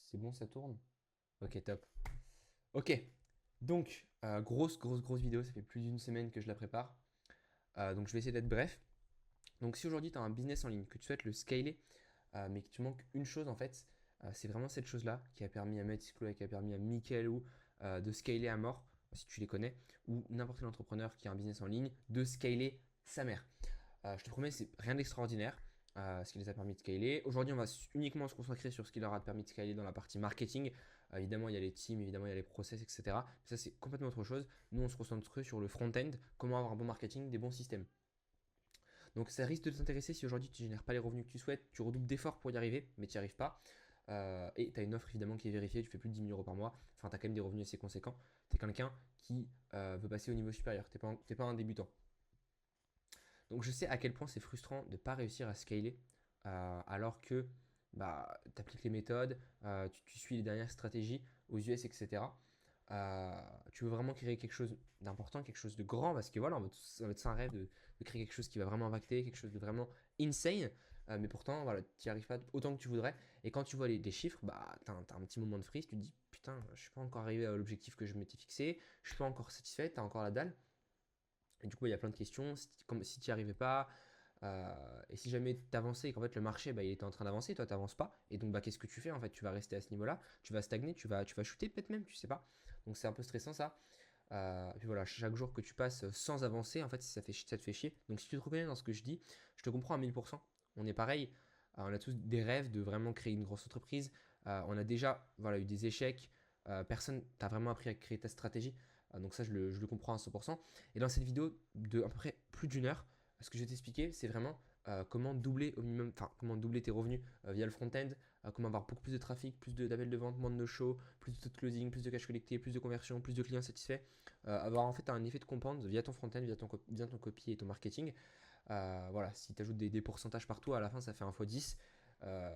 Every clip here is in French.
C'est bon, ça tourne? Ok, top. Ok, donc, grosse vidéo, ça fait plus d'une semaine que je la prépare. Donc, je vais essayer d'être bref. Donc, si aujourd'hui tu as un business en ligne, que tu souhaites le scaler, mais que tu manques une chose en fait, c'est vraiment cette chose-là qui a permis à Metzlo et qui a permis à Michael ou de scaler à mort, si tu les connais, ou n'importe quel entrepreneur qui a un business en ligne, de scaler sa mère. Je te promets, c'est rien d'extraordinaire. Ce qui les a permis de scaler. Aujourd'hui, on va uniquement se concentrer sur ce qui leur a permis de scaler dans la partie marketing. Évidemment, il y a les teams, évidemment, il y a les process, etc. Mais ça, c'est complètement autre chose. Nous, on se concentre que sur le front-end, comment avoir un bon marketing, des bons systèmes. Donc, ça risque de t'intéresser si aujourd'hui tu ne génères pas les revenus que tu souhaites, tu redoubles d'efforts pour y arriver, mais tu n'y arrives pas. Et tu as une offre évidemment qui est vérifiée, tu fais plus de 10 000 euros par mois, enfin tu as quand même des revenus assez conséquents. Tu es quelqu'un qui veut passer au niveau supérieur, tu n'es pas un débutant. Donc je sais à quel point c'est frustrant de ne pas réussir à scaler alors que bah, tu appliques les méthodes, tu suis les dernières stratégies aux US, etc. Tu veux vraiment créer quelque chose d'important, quelque chose de grand, parce que voilà, ça va être un rêve de créer quelque chose qui va vraiment impacter, quelque chose de vraiment insane, mais pourtant, voilà, tu n'y arrives pas autant que tu voudrais. Et quand tu vois les chiffres, bah, tu as, un petit moment de freeze, tu te dis, putain, je ne suis pas encore arrivé à l'objectif que je m'étais fixé, je ne suis pas encore satisfait, tu as encore la dalle. Et du coup, il y a plein de questions. Si tu n'y arrivais pas, et si jamais tu avançais et qu'en fait le marché il était en train d'avancer, toi tu n'avances pas, et donc bah, qu'est-ce que tu fais en fait? Tu vas rester à ce niveau-là, tu vas stagner, tu vas shooter peut-être même, tu sais pas. Donc c'est un peu stressant ça. Et puis voilà, chaque jour que tu passes sans avancer, en fait ça te fait chier. Donc si tu te reconnais dans ce que je dis, je te comprends à 1000%. On est pareil, on a tous des rêves de vraiment créer une grosse entreprise. On a déjà voilà, eu des échecs, personne t'a vraiment appris à créer ta stratégie. Donc ça je le comprends à 100%. Et dans cette vidéo de à peu près plus d'une heure, ce que je vais t'expliquer, c'est vraiment comment doubler au minimum, enfin comment doubler tes revenus via le front-end, comment avoir beaucoup plus de trafic, plus d'appels de vente, moins de no-show, plus de closing, plus de cash collecté, plus de conversion, plus de clients satisfaits, avoir en fait un effet de compound via ton front-end, via ton copy et ton marketing. Voilà, si tu ajoutes des pourcentages partout, à la fin ça fait un x 10. Euh,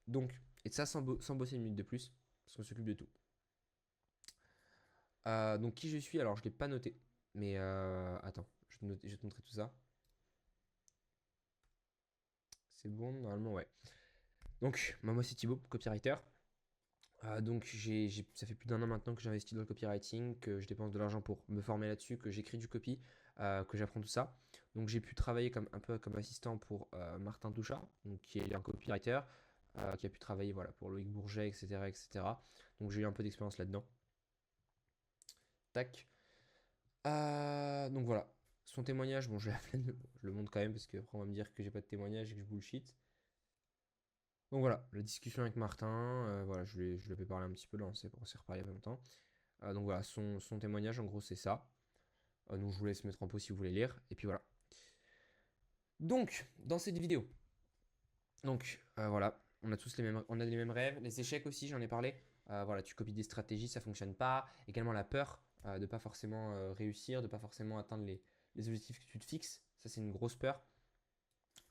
donc, et ça sans bosser une minute de plus, parce qu'on s'occupe de tout. Donc qui je suis, alors je ne l'ai pas noté, mais attends, je vais te montrer tout ça. C'est bon, normalement, ouais. Donc, moi c'est Thibaut, copywriter. Donc, ça fait plus d'un an maintenant que j'investis dans le copywriting, que je dépense de l'argent pour me former là-dessus, que j'écris du copy, que j'apprends tout ça. Donc, j'ai pu travailler un peu comme assistant pour Martin Touchard, donc, qui est un copywriter, qui a pu travailler voilà, pour Loïc Bourget, etc., etc. Donc, j'ai eu un peu d'expérience là-dedans. Tac. Donc, voilà. Son témoignage, bon, je le montre quand même parce qu'après, on va me dire que j'ai pas de témoignage et que je bullshit. Donc voilà, la discussion avec Martin, voilà, je lui ai parlé un petit peu là, on s'est reparlé il y a pas longtemps. Donc voilà, son témoignage en gros c'est ça. Donc je vous laisse mettre en pause si vous voulez lire. Et puis voilà. Donc, dans cette vidéo, donc voilà, on a les mêmes rêves, les échecs aussi, j'en ai parlé. Voilà, tu copies des stratégies, ça fonctionne pas. Également la peur de pas forcément réussir, de pas forcément atteindre les objectifs que tu te fixes. Ça c'est une grosse peur.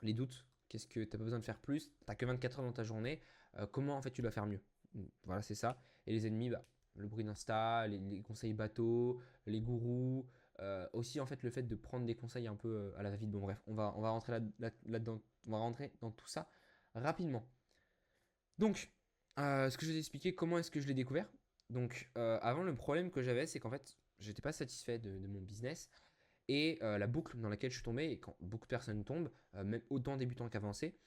Les doutes, qu'est-ce que t'as pas besoin de faire plus, t'as que 24 heures dans ta journée, comment en fait tu dois faire mieux. Voilà, c'est ça. Et les ennemis, bah, le bruit d'Insta, les conseils bateaux, les gourous, aussi en fait le fait de prendre des conseils un peu à la va-vite. Bon bref, on va rentrer là-dedans, on va rentrer dans tout ça rapidement. Donc, ce que je vais t'expliquer, comment est-ce que je l'ai découvert. Donc, avant, le problème que j'avais, c'est qu'en fait, j'étais pas satisfait de mon business. Et la boucle dans laquelle je suis tombé, et quand beaucoup de personnes tombent, même autant débutants qu'avancés,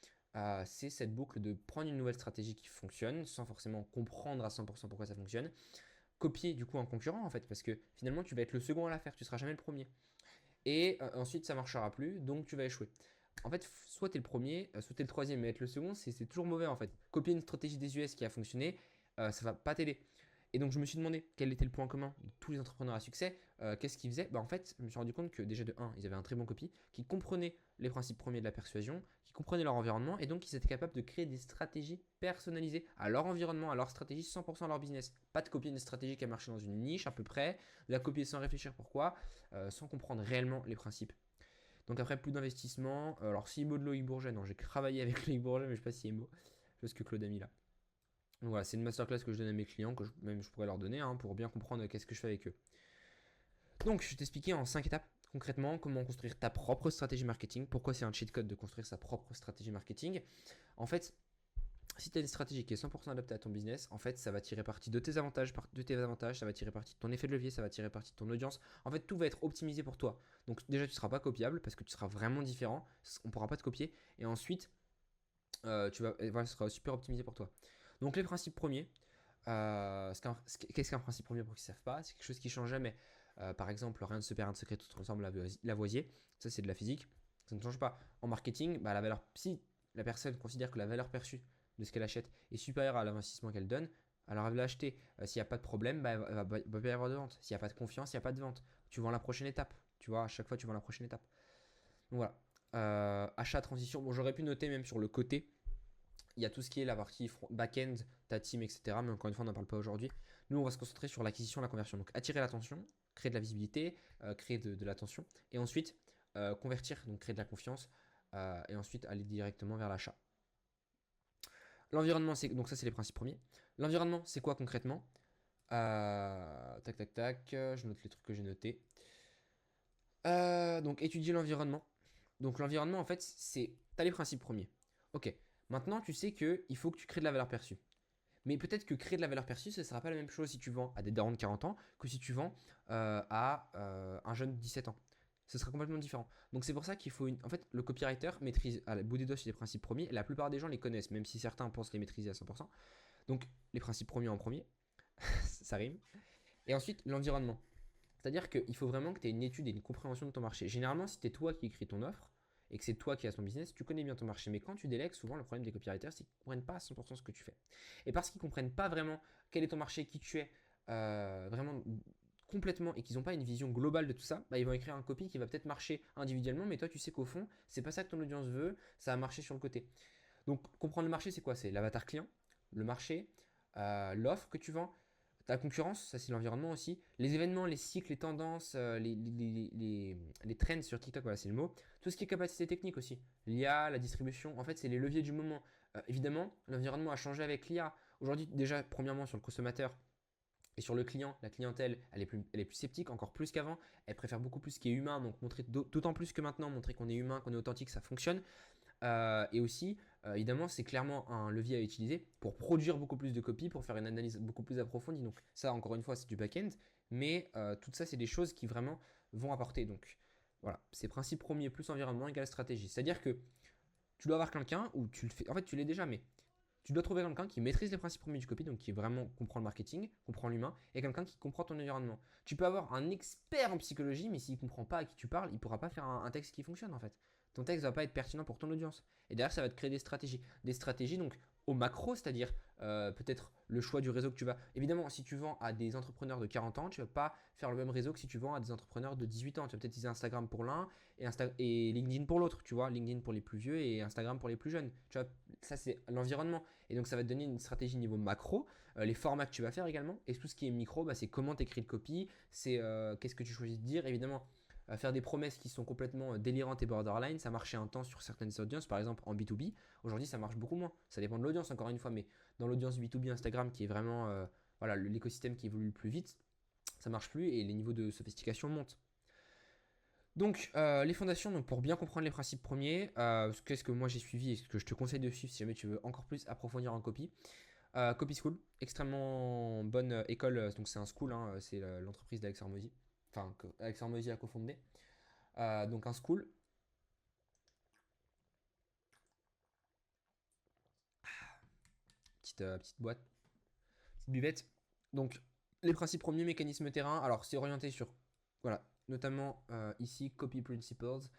c'est cette boucle de prendre une nouvelle stratégie qui fonctionne, sans forcément comprendre à 100% pourquoi ça fonctionne, copier du coup un concurrent en fait, parce que finalement tu vas être le second à la faire, tu seras jamais le premier. Et ensuite ça marchera plus, donc tu vas échouer. En fait, soit tu es le premier, soit tu es le troisième, mais être le second, c'est toujours mauvais en fait. Copier une stratégie des US qui a fonctionné, ça va pas t'aider. Et donc je me suis demandé quel était le point commun de tous les entrepreneurs à succès, qu'est-ce qu'ils faisaient. Bah, en fait, je me suis rendu compte que déjà de 1, ils avaient un très bon copy, qui comprenaient les principes premiers de la persuasion, qui comprenaient leur environnement, et donc ils étaient capables de créer des stratégies personnalisées à leur environnement, à leur stratégie, 100% à leur business. Pas de copier une stratégie qui a marché dans une niche à peu près, de la copier sans réfléchir pourquoi, sans comprendre réellement les principes. Donc après, plus d'investissement. Alors, CIMO de Loïc Bourget, non, j'ai travaillé avec Loïc Bourget, mais je sais pas si CIMO. Je sais ce que Claude a mis là. Donc voilà, c'est une masterclass que je donne à mes clients, que même je pourrais leur donner, hein, pour bien comprendre qu'est-ce que je fais avec eux. Donc, je vais t'expliquer en 5 étapes, concrètement, comment construire ta propre stratégie marketing. Pourquoi c'est un cheat code de construire sa propre stratégie marketing. En fait, Si tu as une stratégie qui est 100% adaptée à ton business, en fait, ça va tirer parti de tes avantages, ça va tirer parti de ton effet de levier, ça va tirer parti de ton audience. En fait, tout va être optimisé pour toi. Donc déjà, tu ne seras pas copiable parce que tu seras vraiment différent. On ne pourra pas te copier. Et ensuite, voilà, ce sera super optimisé pour toi. Donc les principes premiers. Qu'est-ce qu'un principe premier pour ceux qui ne savent pas? C'est quelque chose qui change jamais. Par exemple, rien ne se perd, rien ne se crée, tout se transforme, Lavoisier. Ça, c'est de la physique. Ça ne change pas. En marketing, bah, si la personne considère que la valeur perçue de ce qu'elle achète est supérieure à l'investissement qu'elle donne, alors elle va l'acheter. S'il n'y a pas de problème, bah, il va pas y avoir de vente. S'il n'y a pas de confiance, il n'y a pas de vente. Tu vends la prochaine étape. Tu vois, à chaque fois, tu vends la prochaine étape. Donc voilà. Achat, transition. Bon, j'aurais pu noter même sur le côté. Il y a tout ce qui est la partie back-end, ta team, etc. Mais encore une fois, on n'en parle pas aujourd'hui. Nous, on va se concentrer sur l'acquisition, la conversion. Donc, attirer l'attention, créer de la visibilité, créer de l'attention. Et ensuite, convertir, donc créer de la confiance. Et ensuite, aller directement vers l'achat. L'environnement, donc ça, c'est les principes premiers. L'environnement, c'est quoi concrètement? Tac, tac, tac. Je note les trucs que j'ai notés. Donc, étudier l'environnement. Donc, l'environnement, en fait, tu as les principes premiers. Ok. Maintenant, tu sais qu'il faut que tu crées de la valeur perçue. Mais peut-être que créer de la valeur perçue, ce ne sera pas la même chose si tu vends à des darons de 40 ans que si tu vends à un jeune de 17 ans. Ce sera complètement différent. Donc c'est pour ça qu'il faut En fait, le copywriter maîtrise à la bout des doigts sur les principes premiers. Et la plupart des gens les connaissent, même si certains pensent les maîtriser à 100%. Donc les principes premiers en premier, ça rime. Et ensuite, l'environnement. C'est-à-dire qu'il faut vraiment que tu aies une étude et une compréhension de ton marché. Généralement, si c'est toi qui écris ton offre et que c'est toi qui as ton business, tu connais bien ton marché. Mais quand tu délègues, souvent le problème des copywriters, c'est qu'ils ne comprennent pas à 100% ce que tu fais. Et parce qu'ils ne comprennent pas vraiment quel est ton marché, qui tu es, vraiment complètement, et qu'ils n'ont pas une vision globale de tout ça, bah, ils vont écrire un copy qui va peut-être marcher individuellement, mais toi tu sais qu'au fond, c'est pas ça que ton audience veut, ça va marcher sur le côté. Donc comprendre le marché, c'est quoi? C'est l'avatar client, le marché, l'offre que tu vends, ta concurrence, ça c'est l'environnement aussi. Les événements, les cycles, les tendances, les trends sur TikTok, voilà, c'est le mot. Tout ce qui est capacité technique aussi. L'IA, la distribution, en fait, c'est les leviers du moment. Évidemment, l'environnement a changé avec l'IA. Aujourd'hui, déjà, premièrement, sur le consommateur et sur le client, la clientèle, elle est plus sceptique, encore plus qu'avant. Elle préfère beaucoup plus ce qui est humain, donc montrer d'autant plus que maintenant, montrer qu'on est humain, qu'on est authentique, ça fonctionne. Et aussi, évidemment, c'est clairement un levier à utiliser pour produire beaucoup plus de copies, pour faire une analyse beaucoup plus approfondie. Donc ça, encore une fois, c'est du back-end. Mais tout ça, c'est des choses qui vraiment vont apporter. Donc voilà, c'est principe premier plus environnement égale stratégie. C'est-à-dire que tu dois avoir quelqu'un, ou tu le fais, en fait tu l'es déjà, mais tu dois trouver quelqu'un qui maîtrise les principes premiers du copy, donc qui vraiment comprend le marketing, comprend l'humain, et quelqu'un qui comprend ton environnement. Tu peux avoir un expert en psychologie, mais s'il ne comprend pas à qui tu parles, il ne pourra pas faire un texte qui fonctionne en fait. Ton texte ne va pas être pertinent pour ton audience. Et derrière, ça va te créer des stratégies. Des stratégies donc au macro, c'est-à-dire peut-être le choix du réseau que tu vas. Évidemment, si tu vends à des entrepreneurs de 40 ans, tu ne vas pas faire le même réseau que si tu vends à des entrepreneurs de 18 ans. Tu vas peut-être utiliser Instagram pour l'un et LinkedIn pour l'autre, tu vois. LinkedIn pour les plus vieux et Instagram pour les plus jeunes. Tu vois, ça, c'est l'environnement. Et donc, ça va te donner une stratégie niveau macro, les formats que tu vas faire également. Et tout ce qui est micro, bah, c'est comment tu écris le copy, c'est qu'est-ce que tu choisis de dire. Évidemment, faire des promesses qui sont complètement délirantes et borderline, ça marchait un temps sur certaines audiences, par exemple en B2B. Aujourd'hui, ça marche beaucoup moins. Ça dépend de l'audience, encore une fois, mais dans l'audience B2B Instagram, qui est vraiment voilà, l'écosystème qui évolue le plus vite, ça marche plus et les niveaux de sophistication montent. Donc, les fondations, donc pour bien comprendre les principes premiers, qu'est-ce que moi j'ai suivi et ce que je te conseille de suivre si jamais tu veux encore plus approfondir en copy. Copy School, extrêmement bonne école, donc c'est un school, hein, c'est l'entreprise d'Alex Hormozy, enfin Alex Hormozy a cofondé. Donc un school. Petite boîte, petite buvette. Donc les principes premiers, mécanismes terrain. Alors c'est orienté sur, voilà, notamment ici Copy Principles,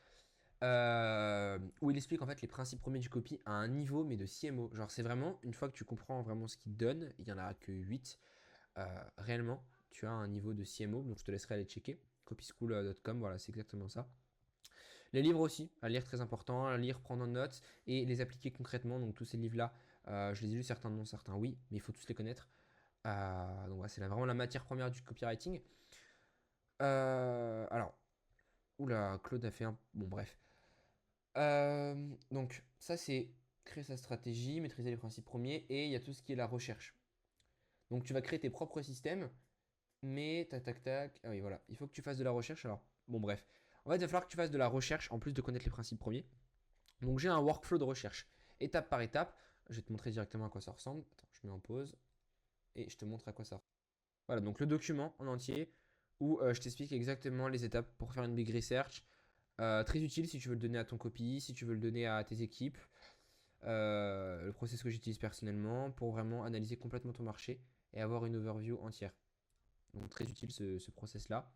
où il explique en fait les principes premiers du copy à un niveau mais de CMO. Genre c'est vraiment, une fois que tu comprends vraiment ce qu'il donne, il n'y en a que 8, réellement, tu as un niveau de CMO, donc je te laisserai aller checker. Copyschool.com, voilà, c'est exactement ça. Les livres aussi, à lire très important, à lire, prendre en note et les appliquer concrètement. Donc tous ces livres-là, je les ai lus, certains non, certains oui, mais il faut tous les connaître. Donc voilà, c'est vraiment la matière première du copywriting. Alors, oula, Claude a fait un... Bon bref. Donc ça c'est créer sa stratégie, maîtriser les principes premiers et il y a tout ce qui est la recherche. Donc tu vas créer tes propres systèmes, mais tac tac tac. Ah oui voilà, il faut que tu fasses de la recherche. Alors bon bref, en fait il va falloir que tu fasses de la recherche en plus de connaître les principes premiers. Donc j'ai un workflow de recherche, étape par étape. Je vais te montrer directement à quoi ça ressemble. Attends, je mets en pause et je te montre à quoi ça ressemble. Voilà, donc le document en entier où je t'explique exactement les étapes pour faire une big research. Très utile si tu veux le donner à ton copy, si tu veux le donner à tes équipes. Le process que j'utilise personnellement pour vraiment analyser complètement ton marché et avoir une overview entière. Donc très utile ce process-là.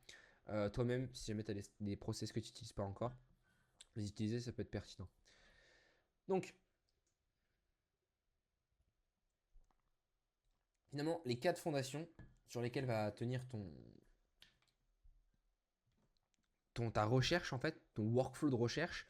Toi-même, si jamais tu as des process que tu n'utilises pas encore, les utiliser, ça peut être pertinent. Donc, finalement, les 4 fondations sur lesquelles va tenir ta recherche, en fait, ton workflow de recherche,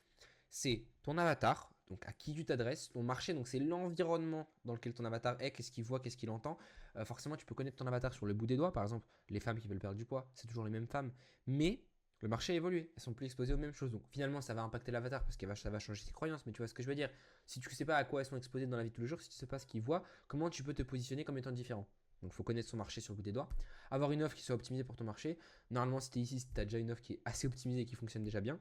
c'est ton avatar, donc à qui tu t'adresses, ton marché, donc c'est l'environnement dans lequel ton avatar est, qu'est-ce qu'il voit, qu'est-ce qu'il entend. Forcément, tu peux connaître ton avatar sur le bout des doigts, par exemple, les femmes qui veulent perdre du poids, c'est toujours les mêmes femmes, mais le marché a évolué, elles sont plus exposées aux mêmes choses. Donc finalement, ça va impacter l'avatar parce que ça va changer ses croyances, mais tu vois ce que je veux dire. Si tu ne sais pas à quoi elles sont exposées dans la vie de tous les jours, si tu ne sais pas ce qu'ils voient, comment tu peux te positionner comme étant différent. Donc il faut connaître son marché sur le bout des doigts, avoir une offre qui soit optimisée pour ton marché. Normalement, si tu es ici, tu as déjà une offre qui est assez optimisée et qui fonctionne déjà bien.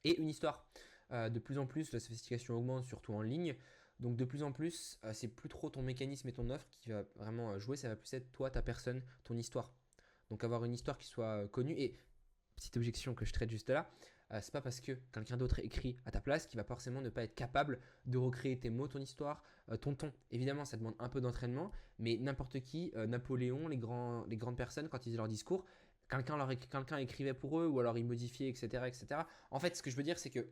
Et une histoire. De plus en plus, la sophistication augmente, surtout en ligne. Donc de plus en plus, c'est plus trop ton mécanisme et ton offre qui va vraiment jouer, ça va plus être toi, ta personne, ton histoire. Donc avoir une histoire qui soit connue. Et petite objection que je traite juste là, c'est pas parce que quelqu'un d'autre écrit à ta place qu'il va forcément ne pas être capable de recréer tes mots, ton histoire, ton ton. Évidemment, ça demande un peu d'entraînement, mais n'importe qui, Napoléon, les grandes personnes, quand ils faisaient leur discours, quelqu'un écrivait pour eux ou alors il modifiait, etc., etc. En fait, ce que je veux dire, c'est que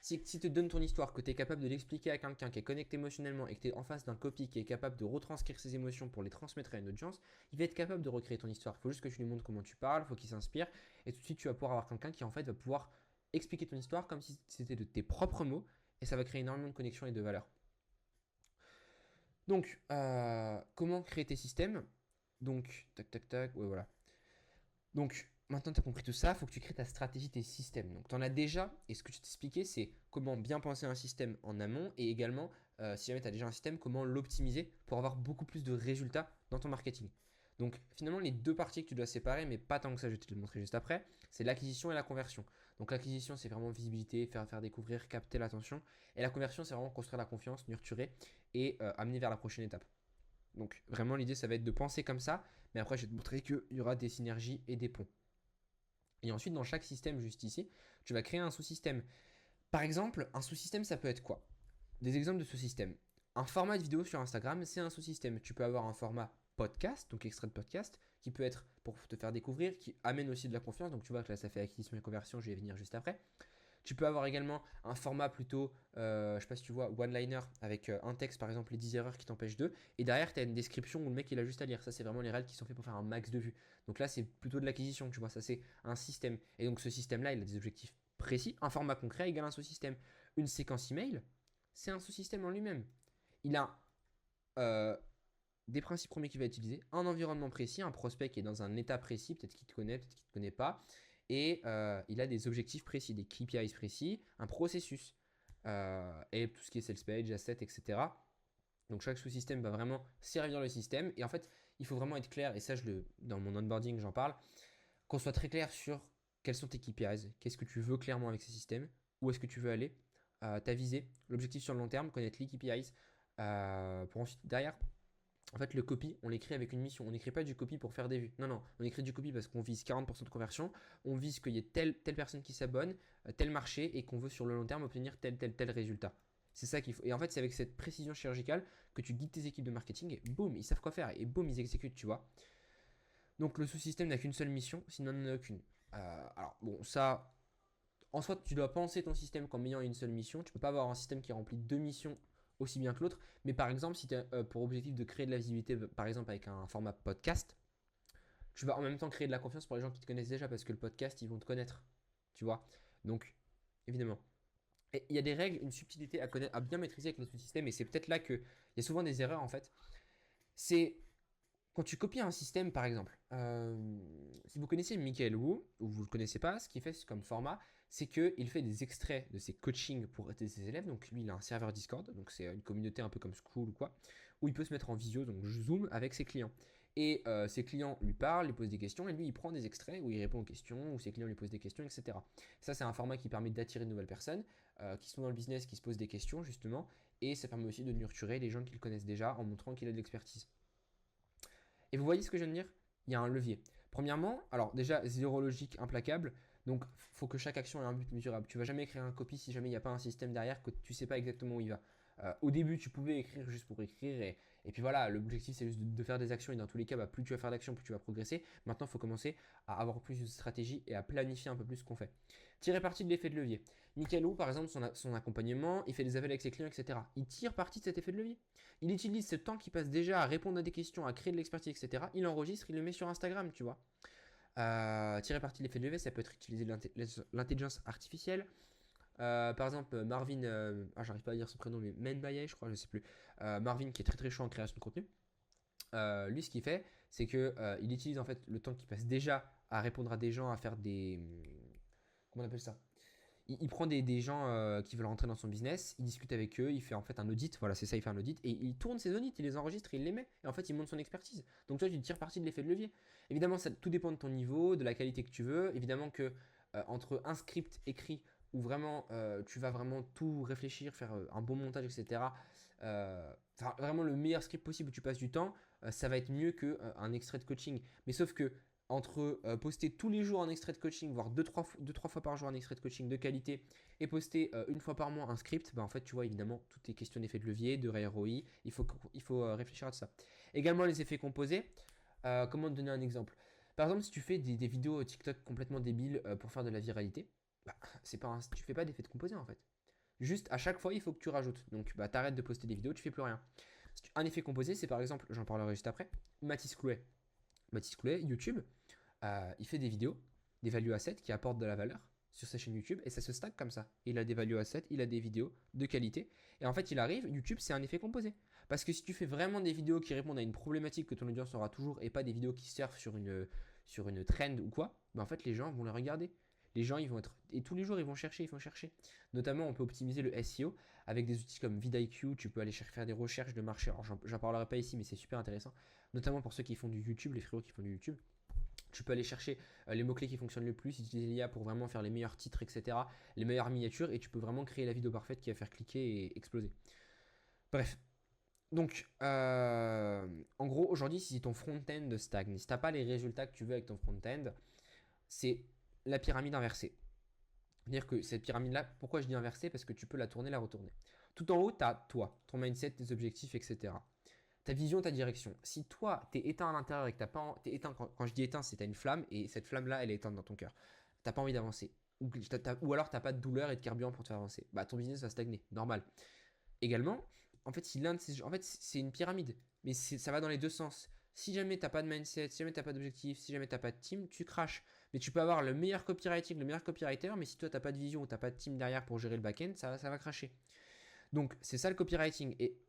si tu te donnes ton histoire, que tu es capable de l'expliquer à quelqu'un qui est connecté émotionnellement et que tu es en face d'un copie qui est capable de retranscrire ses émotions pour les transmettre à une audience, il va être capable de recréer ton histoire. Il faut juste que tu lui montres comment tu parles, il faut qu'il s'inspire. Et tout de suite, tu vas pouvoir avoir quelqu'un qui en fait va pouvoir expliquer ton histoire comme si c'était de tes propres mots. Et ça va créer énormément de connexions et de valeurs. Donc, comment créer tes systèmes? Donc, tac, tac, tac, ouais, voilà. Donc, maintenant que tu as compris tout ça, il faut que tu crées ta stratégie, tes systèmes. Donc, tu en as déjà, et ce que je t'expliquais, c'est comment bien penser un système en amont, et également, si jamais tu as déjà un système, comment l'optimiser pour avoir beaucoup plus de résultats dans ton marketing. Donc, finalement, les deux parties que tu dois séparer, mais pas tant que ça, je vais te le montrer juste après, c'est l'acquisition et la conversion. Donc, l'acquisition, c'est vraiment visibilité, faire découvrir, capter l'attention. Et la conversion, c'est vraiment construire la confiance, nurturer et amener vers la prochaine étape. Donc vraiment l'idée ça va être de penser comme ça, mais après je vais te montrer qu'il y aura des synergies et des ponts. Et ensuite dans chaque système juste ici, tu vas créer un sous-système. Par exemple, un sous-système ça peut être quoi? Des exemples de sous-systèmes. Un format de vidéo sur Instagram, c'est un sous-système. Tu peux avoir un format podcast, donc extrait de podcast, qui peut être pour te faire découvrir, qui amène aussi de la confiance. Donc tu vois que là ça fait acquisition et conversion, je vais y venir juste après. Tu peux avoir également un format plutôt, je ne sais pas si tu vois, one-liner avec un texte, par exemple les 10 erreurs qui t'empêchent de. Et derrière, tu as une description où le mec il a juste à lire. Ça, c'est vraiment les règles qui sont faits pour faire un max de vues. Donc là, c'est plutôt de l'acquisition, tu vois. Ça, c'est un système. Et donc, ce système-là, il a des objectifs précis. Un format concret égale un sous-système. Une séquence email, c'est un sous-système en lui-même. Il a des principes premiers qu'il va utiliser, un environnement précis, un prospect qui est dans un état précis, peut-être qu'il te connaît, peut-être qu'il ne te connaît pas, et il a des objectifs précis, des KPIs précis, un processus, et tout ce qui est sales page, asset, etc. Donc chaque sous-système va vraiment servir le système, et en fait, il faut vraiment être clair, et ça, dans mon onboarding, j'en parle, qu'on soit très clair sur quels sont tes KPIs, qu'est-ce que tu veux clairement avec ces systèmes, où est-ce que tu veux aller, ta visée, l'objectif sur le long terme, connaître les KPIs, pour ensuite, derrière, en fait, le copy, on l'écrit avec une mission. On n'écrit pas du copy pour faire des vues. Non, non. On écrit du copy parce qu'on vise 40% de conversion. On vise qu'il y ait telle personne qui s'abonne, tel marché et qu'on veut sur le long terme obtenir tel résultat. C'est ça qu'il faut. Et en fait, c'est avec cette précision chirurgicale que tu guides tes équipes de marketing et boum, ils savent quoi faire. Et boum, ils exécutent, tu vois. Donc, le sous-système n'a qu'une seule mission, sinon il n'en a aucune. Alors, bon, ça, en soi, tu dois penser ton système comme ayant une seule mission. Tu ne peux pas avoir un système qui remplit deux missions aussi bien que l'autre. Mais par exemple, si tu as pour objectif de créer de la visibilité, par exemple avec un format podcast, tu vas en même temps créer de la confiance pour les gens qui te connaissent déjà parce que le podcast, ils vont te connaître. Tu vois. Donc, évidemment. Et il y a des règles, une subtilité à connaître, à bien maîtriser avec le sous-système. Et c'est peut-être là qu'il y a souvent des erreurs en fait. C'est quand tu copies un système, par exemple, si vous connaissez Michael Wu, ou vous ne le connaissez pas, ce qu'il fait comme format, c'est qu'il fait des extraits de ses coachings pour ses élèves. Donc lui, il a un serveur Discord, donc c'est une communauté un peu comme School ou quoi, où il peut se mettre en visio, donc Zoom, avec ses clients. Et ses clients lui parlent, lui posent des questions, et lui, il prend des extraits où il répond aux questions, où ses clients lui posent des questions, etc. Ça, c'est un format qui permet d'attirer de nouvelles personnes qui sont dans le business, qui se posent des questions, justement, et ça permet aussi de nurturer les gens qui le connaissent déjà en montrant qu'il a de l'expertise. Et vous voyez ce que je viens de dire? Il y a un levier. Premièrement, alors déjà, zéro logique implacable. Donc, il faut que chaque action ait un but mesurable. Tu vas jamais écrire un copy si jamais il n'y a pas un système derrière que tu sais pas exactement où il va. Au début, tu pouvais écrire juste pour écrire et puis voilà, l'objectif c'est juste de faire des actions et dans tous les cas, bah, plus tu vas faire d'actions, plus tu vas progresser. Maintenant, il faut commencer à avoir plus de stratégie et à planifier un peu plus ce qu'on fait. Tirer parti de l'effet de levier. Mickaël, par exemple, son accompagnement, il fait des appels avec ses clients, etc. Il tire parti de cet effet de levier. Il utilise ce temps qu'il passe déjà à répondre à des questions, à créer de l'expertise, etc. Il enregistre, il le met sur Instagram, tu vois. Tirer parti de l'effet de levier, ça peut être utiliser l'intelligence artificielle. Par exemple, Marvin, j'arrive pas à dire son prénom, mais Menbaye, je crois, je sais plus. Marvin, qui est très très chaud en création de contenu. Lui, ce qu'il fait, c'est que il utilise en fait le temps qu'il passe déjà à répondre à des gens, à faire des. Comment on appelle ça? Il prend des gens qui veulent rentrer dans son business, il discute avec eux, il fait en fait un audit, voilà c'est ça, il fait un audit, et il tourne ses audits, il les enregistre, il les met, et en fait il monte son expertise. Donc toi tu tires parti de l'effet de levier. Évidemment ça tout dépend de ton niveau, de la qualité que tu veux, évidemment que entre un script écrit où vraiment tu vas vraiment tout réfléchir, faire un bon montage, etc. Vraiment le meilleur script possible où tu passes du temps, ça va être mieux qu'un extrait de coaching. Mais sauf que entre poster tous les jours un extrait de coaching, voire 2-3 fois par jour un extrait de coaching de qualité, et poster une fois par mois un script, bah en fait, tu vois, évidemment, tout est question d'effet de levier, de ROI, il faut réfléchir à tout ça. Également, les effets composés. Comment te donner un exemple? Par exemple, si tu fais des vidéos TikTok complètement débiles pour faire de la viralité, bah, tu fais pas d'effet de composé en fait. Juste à chaque fois, il faut que tu rajoutes. Donc, bah, t'arrêtes de poster des vidéos, tu fais plus rien. Un effet composé, c'est par exemple, j'en parlerai juste après, Mathis Clouet. Mathis Clouet, YouTube, il fait des vidéos, des value assets qui apportent de la valeur sur sa chaîne YouTube et ça se stack comme ça. Il a des value assets, il a des vidéos de qualité et en fait il arrive, YouTube c'est un effet composé. Parce que si tu fais vraiment des vidéos qui répondent à une problématique que ton audience aura toujours et pas des vidéos qui surfent sur une trend ou quoi, bah en fait les gens vont les regarder. Les gens ils vont être et tous les jours ils vont chercher. Notamment on peut optimiser le SEO avec des outils comme vidIQ, tu peux aller faire des recherches de marché. Alors j'en parlerai pas ici mais c'est super intéressant, notamment pour ceux qui font du YouTube, les frérots qui font du YouTube. Tu peux aller chercher les mots-clés qui fonctionnent le plus, utiliser l'IA pour vraiment faire les meilleurs titres, etc., les meilleures miniatures, et tu peux vraiment créer la vidéo parfaite qui va faire cliquer et exploser. Bref. Donc, en gros, aujourd'hui, si ton front-end stagne, si tu n'as pas les résultats que tu veux avec ton front-end, c'est la pyramide inversée. C'est-à-dire que cette pyramide-là, pourquoi je dis inversée? Parce que tu peux la tourner, la retourner. Tout en haut, tu as toi, ton mindset, tes objectifs, etc. Ta vision, ta direction. Si toi, tu es éteint à l'intérieur et que tu pas. T'es éteint, quand je dis éteint, c'est que tu as une flamme et cette flamme-là, elle est éteinte dans ton cœur. Tu pas envie d'avancer. Ou alors, tu pas de douleur et de carburant pour te faire avancer. Bah, ton business va stagner. Normal. Également, en fait, si l'un de ces. En fait, c'est une pyramide. Mais ça va dans les deux sens. Si jamais t'as pas de mindset, si jamais t'as pas d'objectif, si jamais t'as pas de team, tu craches. Mais tu peux avoir le meilleur copywriting, le meilleur copywriter, mais si toi t'as pas de vision ou t'as pas de team derrière pour gérer le back-end, ça va cracher. Donc c'est ça le copywriting. Et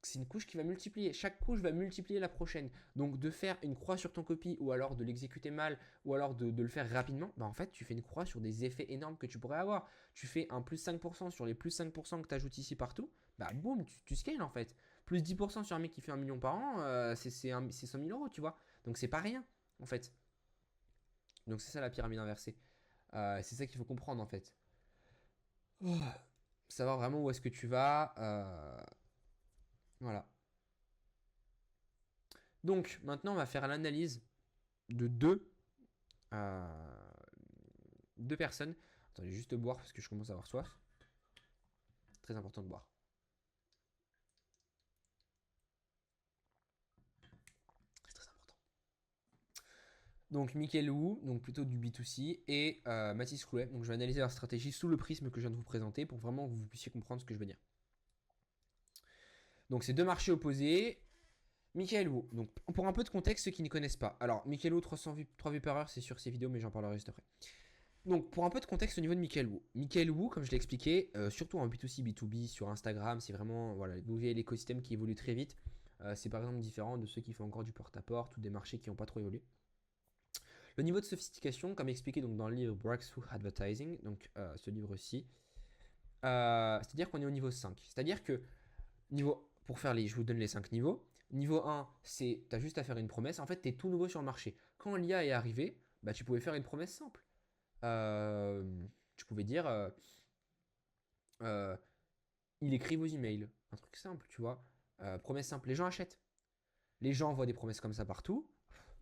c'est une couche qui va multiplier. Chaque couche va multiplier la prochaine. Donc de faire une croix sur ton copy ou alors de l'exécuter mal ou alors de le faire rapidement, bah en fait tu fais une croix sur des effets énormes que tu pourrais avoir. Tu fais un plus 5% sur les plus 5% que tu ajoutes ici partout, bah boum, tu scales en fait. Plus 10% sur un mec qui fait 1 million par an, c'est 100 000 euros, tu vois. Donc c'est pas rien en fait. Donc c'est ça la pyramide inversée. C'est ça qu'il faut comprendre en fait. Oh, savoir vraiment où est-ce que tu vas. Voilà. Donc maintenant on va faire l'analyse de deux personnes. Attendez, juste boire parce que je commence à avoir soif. Très important de boire. C'est très important. Donc Mickaël Wu, donc plutôt du B2C, et Mathis Clouet. Donc je vais analyser leur stratégie sous le prisme que je viens de vous présenter pour vraiment que vous puissiez comprendre ce que je veux dire. Donc c'est deux marchés opposés. Mickaël Wu, donc pour un peu de contexte, ceux qui ne connaissent pas. Alors Mickaël Wu, 3 vues par heure, c'est sur ses vidéos, mais j'en parlerai juste après. Donc, pour un peu de contexte au niveau de Mickaël Wu. Mickaël Wu, comme je l'ai expliqué, surtout en B2C, B2B, sur Instagram, c'est vraiment, voilà, vous voyez l'écosystème qui évolue très vite. C'est par exemple différent de ceux qui font encore du porte-à-porte ou des marchés qui n'ont pas trop évolué. Le niveau de sophistication, comme expliqué donc, dans le livre Breakthrough Advertising, donc ce livre-ci, c'est-à-dire qu'on est au niveau 5. C'est-à-dire que, pour faire je vous donne les 5 niveaux. Niveau 1, c'est, tu as juste à faire une promesse. En fait, tu es tout nouveau sur le marché. Quand l'IA est arrivée, bah, tu pouvais faire une promesse simple. Tu pouvais dire il écrit vos emails. Un truc simple, tu vois. Promesse simple, les gens achètent. Les gens envoient des promesses comme ça partout,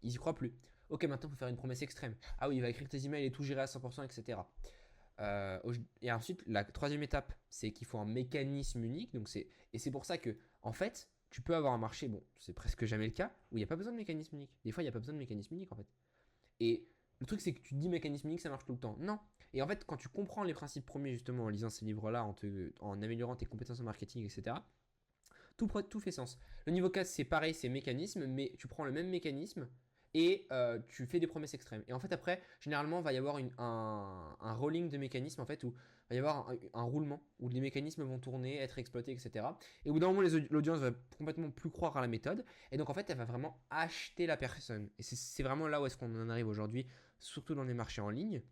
ils y croient plus. Ok, maintenant il faut faire une promesse extrême. Ah oui, il va écrire tes emails et tout gérer à 100%, etc. Et ensuite, la troisième étape, c'est qu'il faut un mécanisme unique. Et c'est pour ça que, en fait, tu peux avoir un marché, bon, c'est presque jamais le cas, où il n'y a pas besoin de mécanisme unique. Des fois, il n'y a pas besoin de mécanisme unique, en fait. Et le truc, c'est que tu te dis mécanisme unique, ça marche tout le temps. Non. Et en fait, quand tu comprends les principes premiers, justement, en lisant ces livres-là, en améliorant tes compétences en marketing, etc., tout fait sens. Le niveau 4, c'est pareil, c'est mécanisme, mais tu prends le même mécanisme et tu fais des promesses extrêmes. Et en fait, après, généralement, il va y avoir un rolling de mécanismes, en fait, où il va y avoir un roulement, où les mécanismes vont tourner, être exploités, etc. Et au bout d'un moment, l'audience va complètement plus croire à la méthode. Et donc, en fait, elle va vraiment acheter la personne. Et c'est vraiment là où est-ce qu'on en arrive aujourd'hui, surtout dans les marchés en ligne.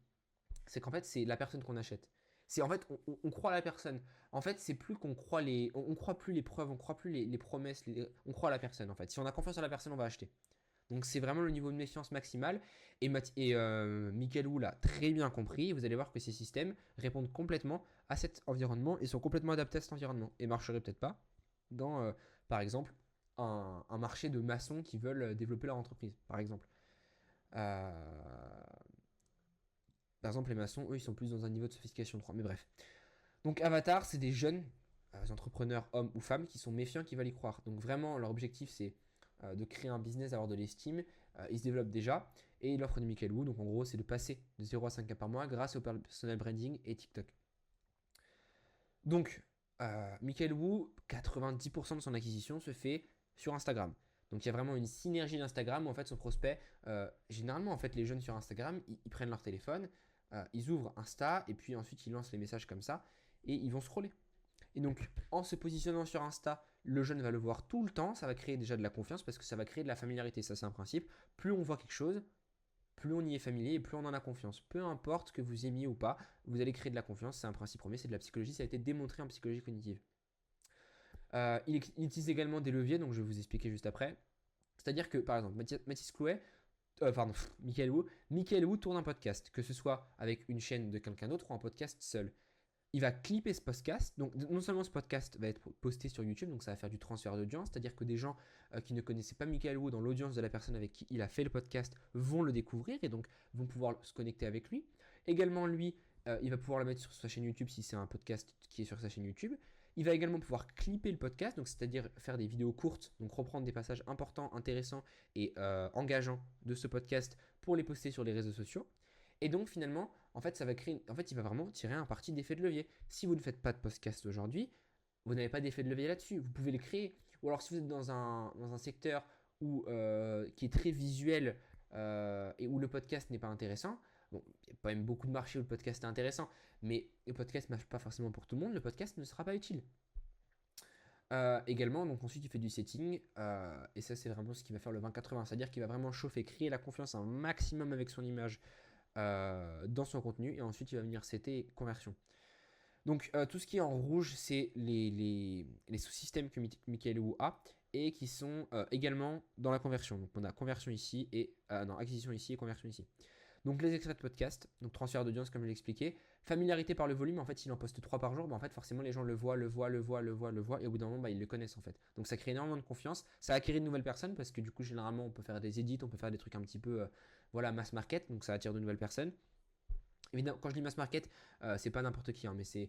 C'est qu'en fait, c'est la personne qu'on achète. C'est en fait, on croit à la personne. En fait, c'est plus qu'on croit on croit plus les preuves, on croit plus les promesses, on croit à la personne en fait. Si on a confiance en la personne, on va acheter. Donc c'est vraiment le niveau de méfiance maximal. Et Michael Wu l'a très bien compris. Vous allez voir que ces systèmes répondent complètement à cet environnement et sont complètement adaptés à cet environnement. Et marcheraient peut-être pas dans, par exemple, un marché de maçons qui veulent développer leur entreprise, par exemple. Euh, Par exemple, les maçons, eux, ils sont plus dans un niveau de sophistication 3. Mais bref. Donc, Avatar, c'est des jeunes entrepreneurs, hommes ou femmes, qui sont méfiants, qui veulent y croire. Donc, vraiment, leur objectif, c'est de créer un business, d'avoir de l'estime. Ils se développent déjà. Et l'offre de Michael Wu, donc en gros, c'est de passer de 0 à 5K par mois grâce au personal branding et TikTok. Donc, Michael Wu, 90% de son acquisition se fait sur Instagram. Donc il y a vraiment une synergie d'Instagram où en fait son prospect, généralement en fait les jeunes sur Instagram, ils prennent leur téléphone, ils ouvrent Insta et puis ensuite ils lancent les messages comme ça et ils vont scroller. Et donc en se positionnant sur Insta, le jeune va le voir tout le temps, ça va créer déjà de la confiance parce que ça va créer de la familiarité, ça c'est un principe. Plus on voit quelque chose, plus on y est familier et plus on en a confiance. Peu importe que vous aimiez ou pas, vous allez créer de la confiance, c'est un principe premier, c'est de la psychologie, ça a été démontré en psychologie cognitive. Il utilise également des leviers, donc je vais vous expliquer juste après. C'est-à-dire que, par exemple, Mathis Clouet, Michael Wu tourne un podcast, que ce soit avec une chaîne de quelqu'un d'autre ou un podcast seul. Il va clipper ce podcast, donc non seulement ce podcast va être posté sur YouTube, donc ça va faire du transfert d'audience, c'est-à-dire que des gens qui ne connaissaient pas Michael Wu dans l'audience de la personne avec qui il a fait le podcast vont le découvrir et donc vont pouvoir se connecter avec lui. Également, lui, il va pouvoir le mettre sur sa chaîne YouTube si c'est un podcast qui est sur sa chaîne YouTube. Il va également pouvoir clipper le podcast, donc c'est-à-dire faire des vidéos courtes, donc reprendre des passages importants, intéressants et engageants de ce podcast pour les poster sur les réseaux sociaux. Et donc finalement, en fait, il va vraiment tirer un parti d'effet de levier. Si vous ne faites pas de podcast aujourd'hui, vous n'avez pas d'effet de levier là-dessus. Vous pouvez le créer. Ou alors si vous êtes dans un secteur qui est très visuel et où le podcast n'est pas intéressant, bon, il y a quand même beaucoup de marchés où le podcast est intéressant, mais le podcast ne marche pas forcément pour tout le monde, le podcast ne sera pas utile. Également, donc ensuite il fait du setting, et ça c'est vraiment ce qui va faire le 20-80, c'est-à-dire qu'il va vraiment chauffer, créer la confiance un maximum avec son image dans son contenu, et ensuite il va venir setter conversion. Donc tout ce qui est en rouge, c'est les sous-systèmes que Michael Wu a et qui sont également dans la conversion. Donc on a conversion ici et non, acquisition ici et conversion ici. Donc les extraits de podcast, donc transfert d'audience comme je l'ai expliqué, familiarité par le volume, en fait s'il en poste 3 par jour, bah, en fait forcément les gens le voient, et au bout d'un moment bah, ils le connaissent en fait. Donc ça crée énormément de confiance, ça acquérit de nouvelles personnes parce que du coup généralement on peut faire des edits, on peut faire des trucs un petit peu voilà mass market, donc ça attire de nouvelles personnes. Évidemment, quand je dis mass market, c'est pas n'importe qui, hein, mais c'est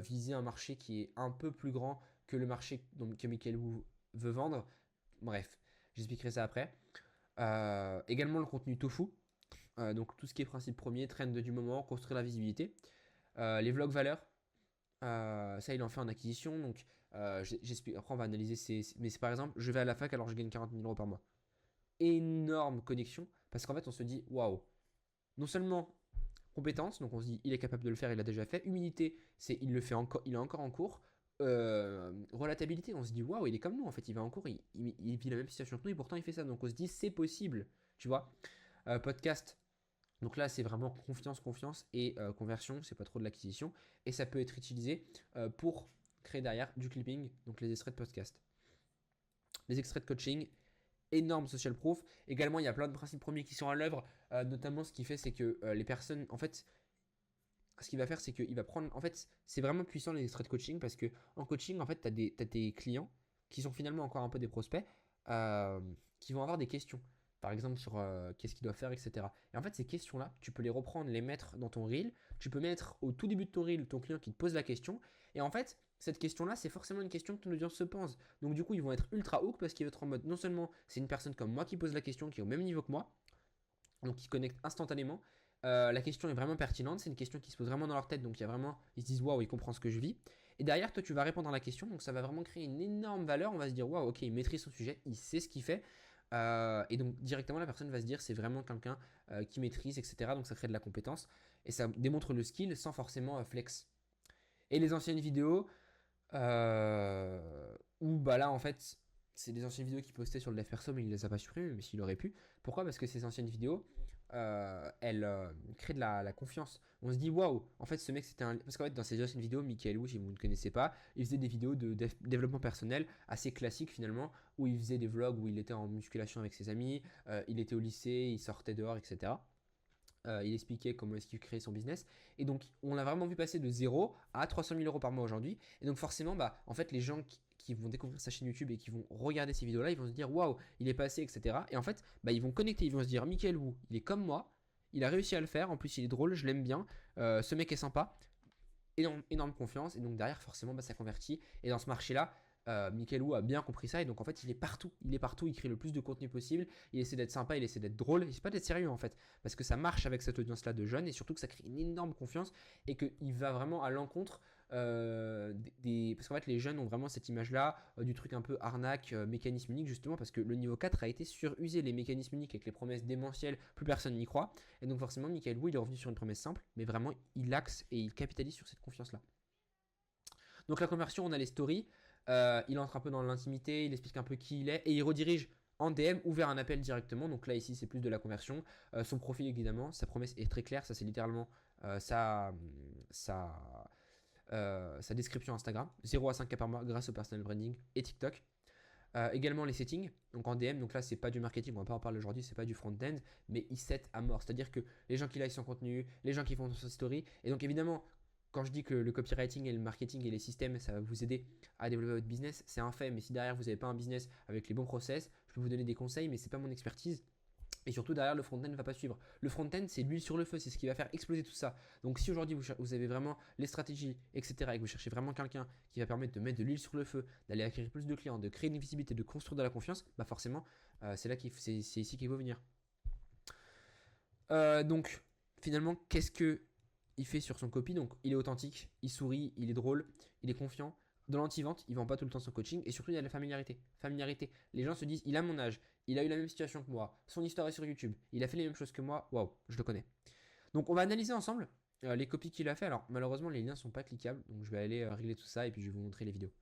viser un marché qui est un peu plus grand que le marché que Michael Wu veut vendre. Bref, j'expliquerai ça après. Également le contenu tofu, donc tout ce qui est principe premier, trend du moment, construire la visibilité. Les vlogs valeurs, ça il en fait en acquisition, donc j'explique. Après on va analyser mais c'est par exemple, je vais à la fac alors je gagne 40 000 euros par mois. Énorme connexion, parce qu'en fait on se dit, waouh, non seulement compétence, donc on se dit il est capable de le faire, il l'a déjà fait. Humilité, c'est il le fait encore, il est encore en cours. Relatabilité, on se dit waouh, il est comme nous en fait, il va en cours, il vit la même situation que nous et pourtant il fait ça. Donc on se dit c'est possible, tu vois. Podcast, donc là c'est vraiment confiance et conversion, c'est pas trop de l'acquisition et ça peut être utilisé pour créer derrière du clipping, donc les extraits de podcast. Les extraits de coaching, énorme social proof. Également, il y a plein de principes premiers qui sont à l'œuvre, notamment ce qui fait, c'est que les personnes, en fait, ce qu'il va faire, c'est qu'il va prendre. En fait, c'est vraiment puissant les extraits de coaching parce que en coaching, en fait, t'as tes clients qui sont finalement encore un peu des prospects euh, qui vont avoir des questions. Par exemple, sur qu'est-ce qu'ils doivent faire, etc. Et en fait, ces questions-là, tu peux les reprendre, les mettre dans ton reel. Tu peux mettre au tout début de ton reel ton client qui te pose la question. Et en fait, cette question-là, c'est forcément une question que ton audience se pense. Donc, du coup, ils vont être ultra hook parce qu'ils vont être en mode non seulement c'est une personne comme moi qui pose la question, qui est au même niveau que moi, donc qui connectent instantanément. La question est vraiment pertinente, c'est une question qui se pose vraiment dans leur tête, donc il y a vraiment, ils se disent waouh, il comprend ce que je vis. Et derrière, toi, tu vas répondre à la question, donc ça va vraiment créer une énorme valeur. On va se dire waouh, ok, il maîtrise son sujet, il sait ce qu'il fait. Et donc directement, la personne va se dire c'est vraiment quelqu'un qui maîtrise, etc. Donc ça crée de la compétence et ça démontre le skill sans forcément flex. Et les anciennes vidéos, où bah là en fait c'est des anciennes vidéos qu'il postait sur le dev perso mais il les a pas supprimées mais s'il aurait pu. Pourquoi? Parce que ces anciennes vidéos elles créent de la confiance. On se dit waouh, en fait ce mec c'était un. Parce qu'en fait dans ces anciennes vidéos, Michael Wu, si vous ne connaissez pas, il faisait des vidéos de développement personnel assez classiques finalement, où il faisait des vlogs où il était en musculation avec ses amis, il était au lycée, il sortait dehors, etc. Il expliquait comment est-ce qu'il créait son business. Et donc, on l'a vraiment vu passer de 0 à 300 000 euros par mois aujourd'hui. Et donc, forcément, bah, en fait, les gens qui vont découvrir sa chaîne YouTube et qui vont regarder ces vidéos-là, ils vont se dire waouh, il est passé, etc. Et en fait, bah, ils vont connecter, ils vont se dire Michael Wu, il est comme moi, il a réussi à le faire. En plus, il est drôle, je l'aime bien. Ce mec est sympa. Énorme, énorme confiance. Et donc, derrière, forcément, bah, ça convertit. Et dans ce marché-là, Michael Wu a bien compris ça et donc en fait il est partout, il crée le plus de contenu possible, il essaie d'être sympa, il essaie d'être drôle, il essaie pas d'être sérieux en fait, parce que ça marche avec cette audience là de jeunes et surtout que ça crée une énorme confiance et qu'il va vraiment à l'encontre parce qu'en fait les jeunes ont vraiment cette image là du truc un peu arnaque, mécanisme unique justement parce que le niveau 4 a été surusé, les mécanismes uniques avec les promesses démentielles, plus personne n'y croit et donc forcément Michael Wu il est revenu sur une promesse simple mais vraiment il axe et il capitalise sur cette confiance là. Donc la conversion, on a les stories. Il entre un peu dans l'intimité, il explique un peu qui il est et il redirige en DM ou vers un appel directement. Donc là, ici, c'est plus de la conversion. Son profil, évidemment, sa promesse est très claire. Ça, c'est littéralement sa, sa description Instagram. 0 à 5K par mois grâce au personal branding et TikTok. Également les settings, donc en DM, donc là c'est pas du marketing, on va pas en parler aujourd'hui, c'est pas du front-end, mais il set à mort, c'est-à-dire que les gens qui like son contenu, les gens qui font son story, et donc évidemment quand je dis que le copywriting et le marketing et les systèmes ça va vous aider à développer votre business, c'est un fait, mais si derrière vous n'avez pas un business avec les bons process, je peux vous donner des conseils, mais c'est pas mon expertise. Et surtout derrière le front-end ne va pas suivre. Le front-end c'est l'huile sur le feu, c'est ce qui va faire exploser tout ça. Donc si aujourd'hui vous avez vraiment les stratégies, etc. et que vous cherchez vraiment quelqu'un qui va permettre de mettre de l'huile sur le feu, d'aller acquérir plus de clients, de créer une visibilité, de construire de la confiance, bah forcément c'est ici qu'il faut venir. Donc finalement qu'est-ce que il fait sur son copy? Donc il est authentique, il sourit, il est drôle, il est confiant. Dans l'anti-vente, il vend pas tout le temps son coaching et surtout il y a la familiarité. Familiarité. Les gens se disent il a mon âge, il a eu la même situation que moi, son histoire est sur YouTube, il a fait les mêmes choses que moi, waouh, je le connais. Donc on va analyser ensemble les copies qu'il a fait. Alors malheureusement les liens sont pas cliquables, donc je vais aller régler tout ça et puis je vais vous montrer les vidéos.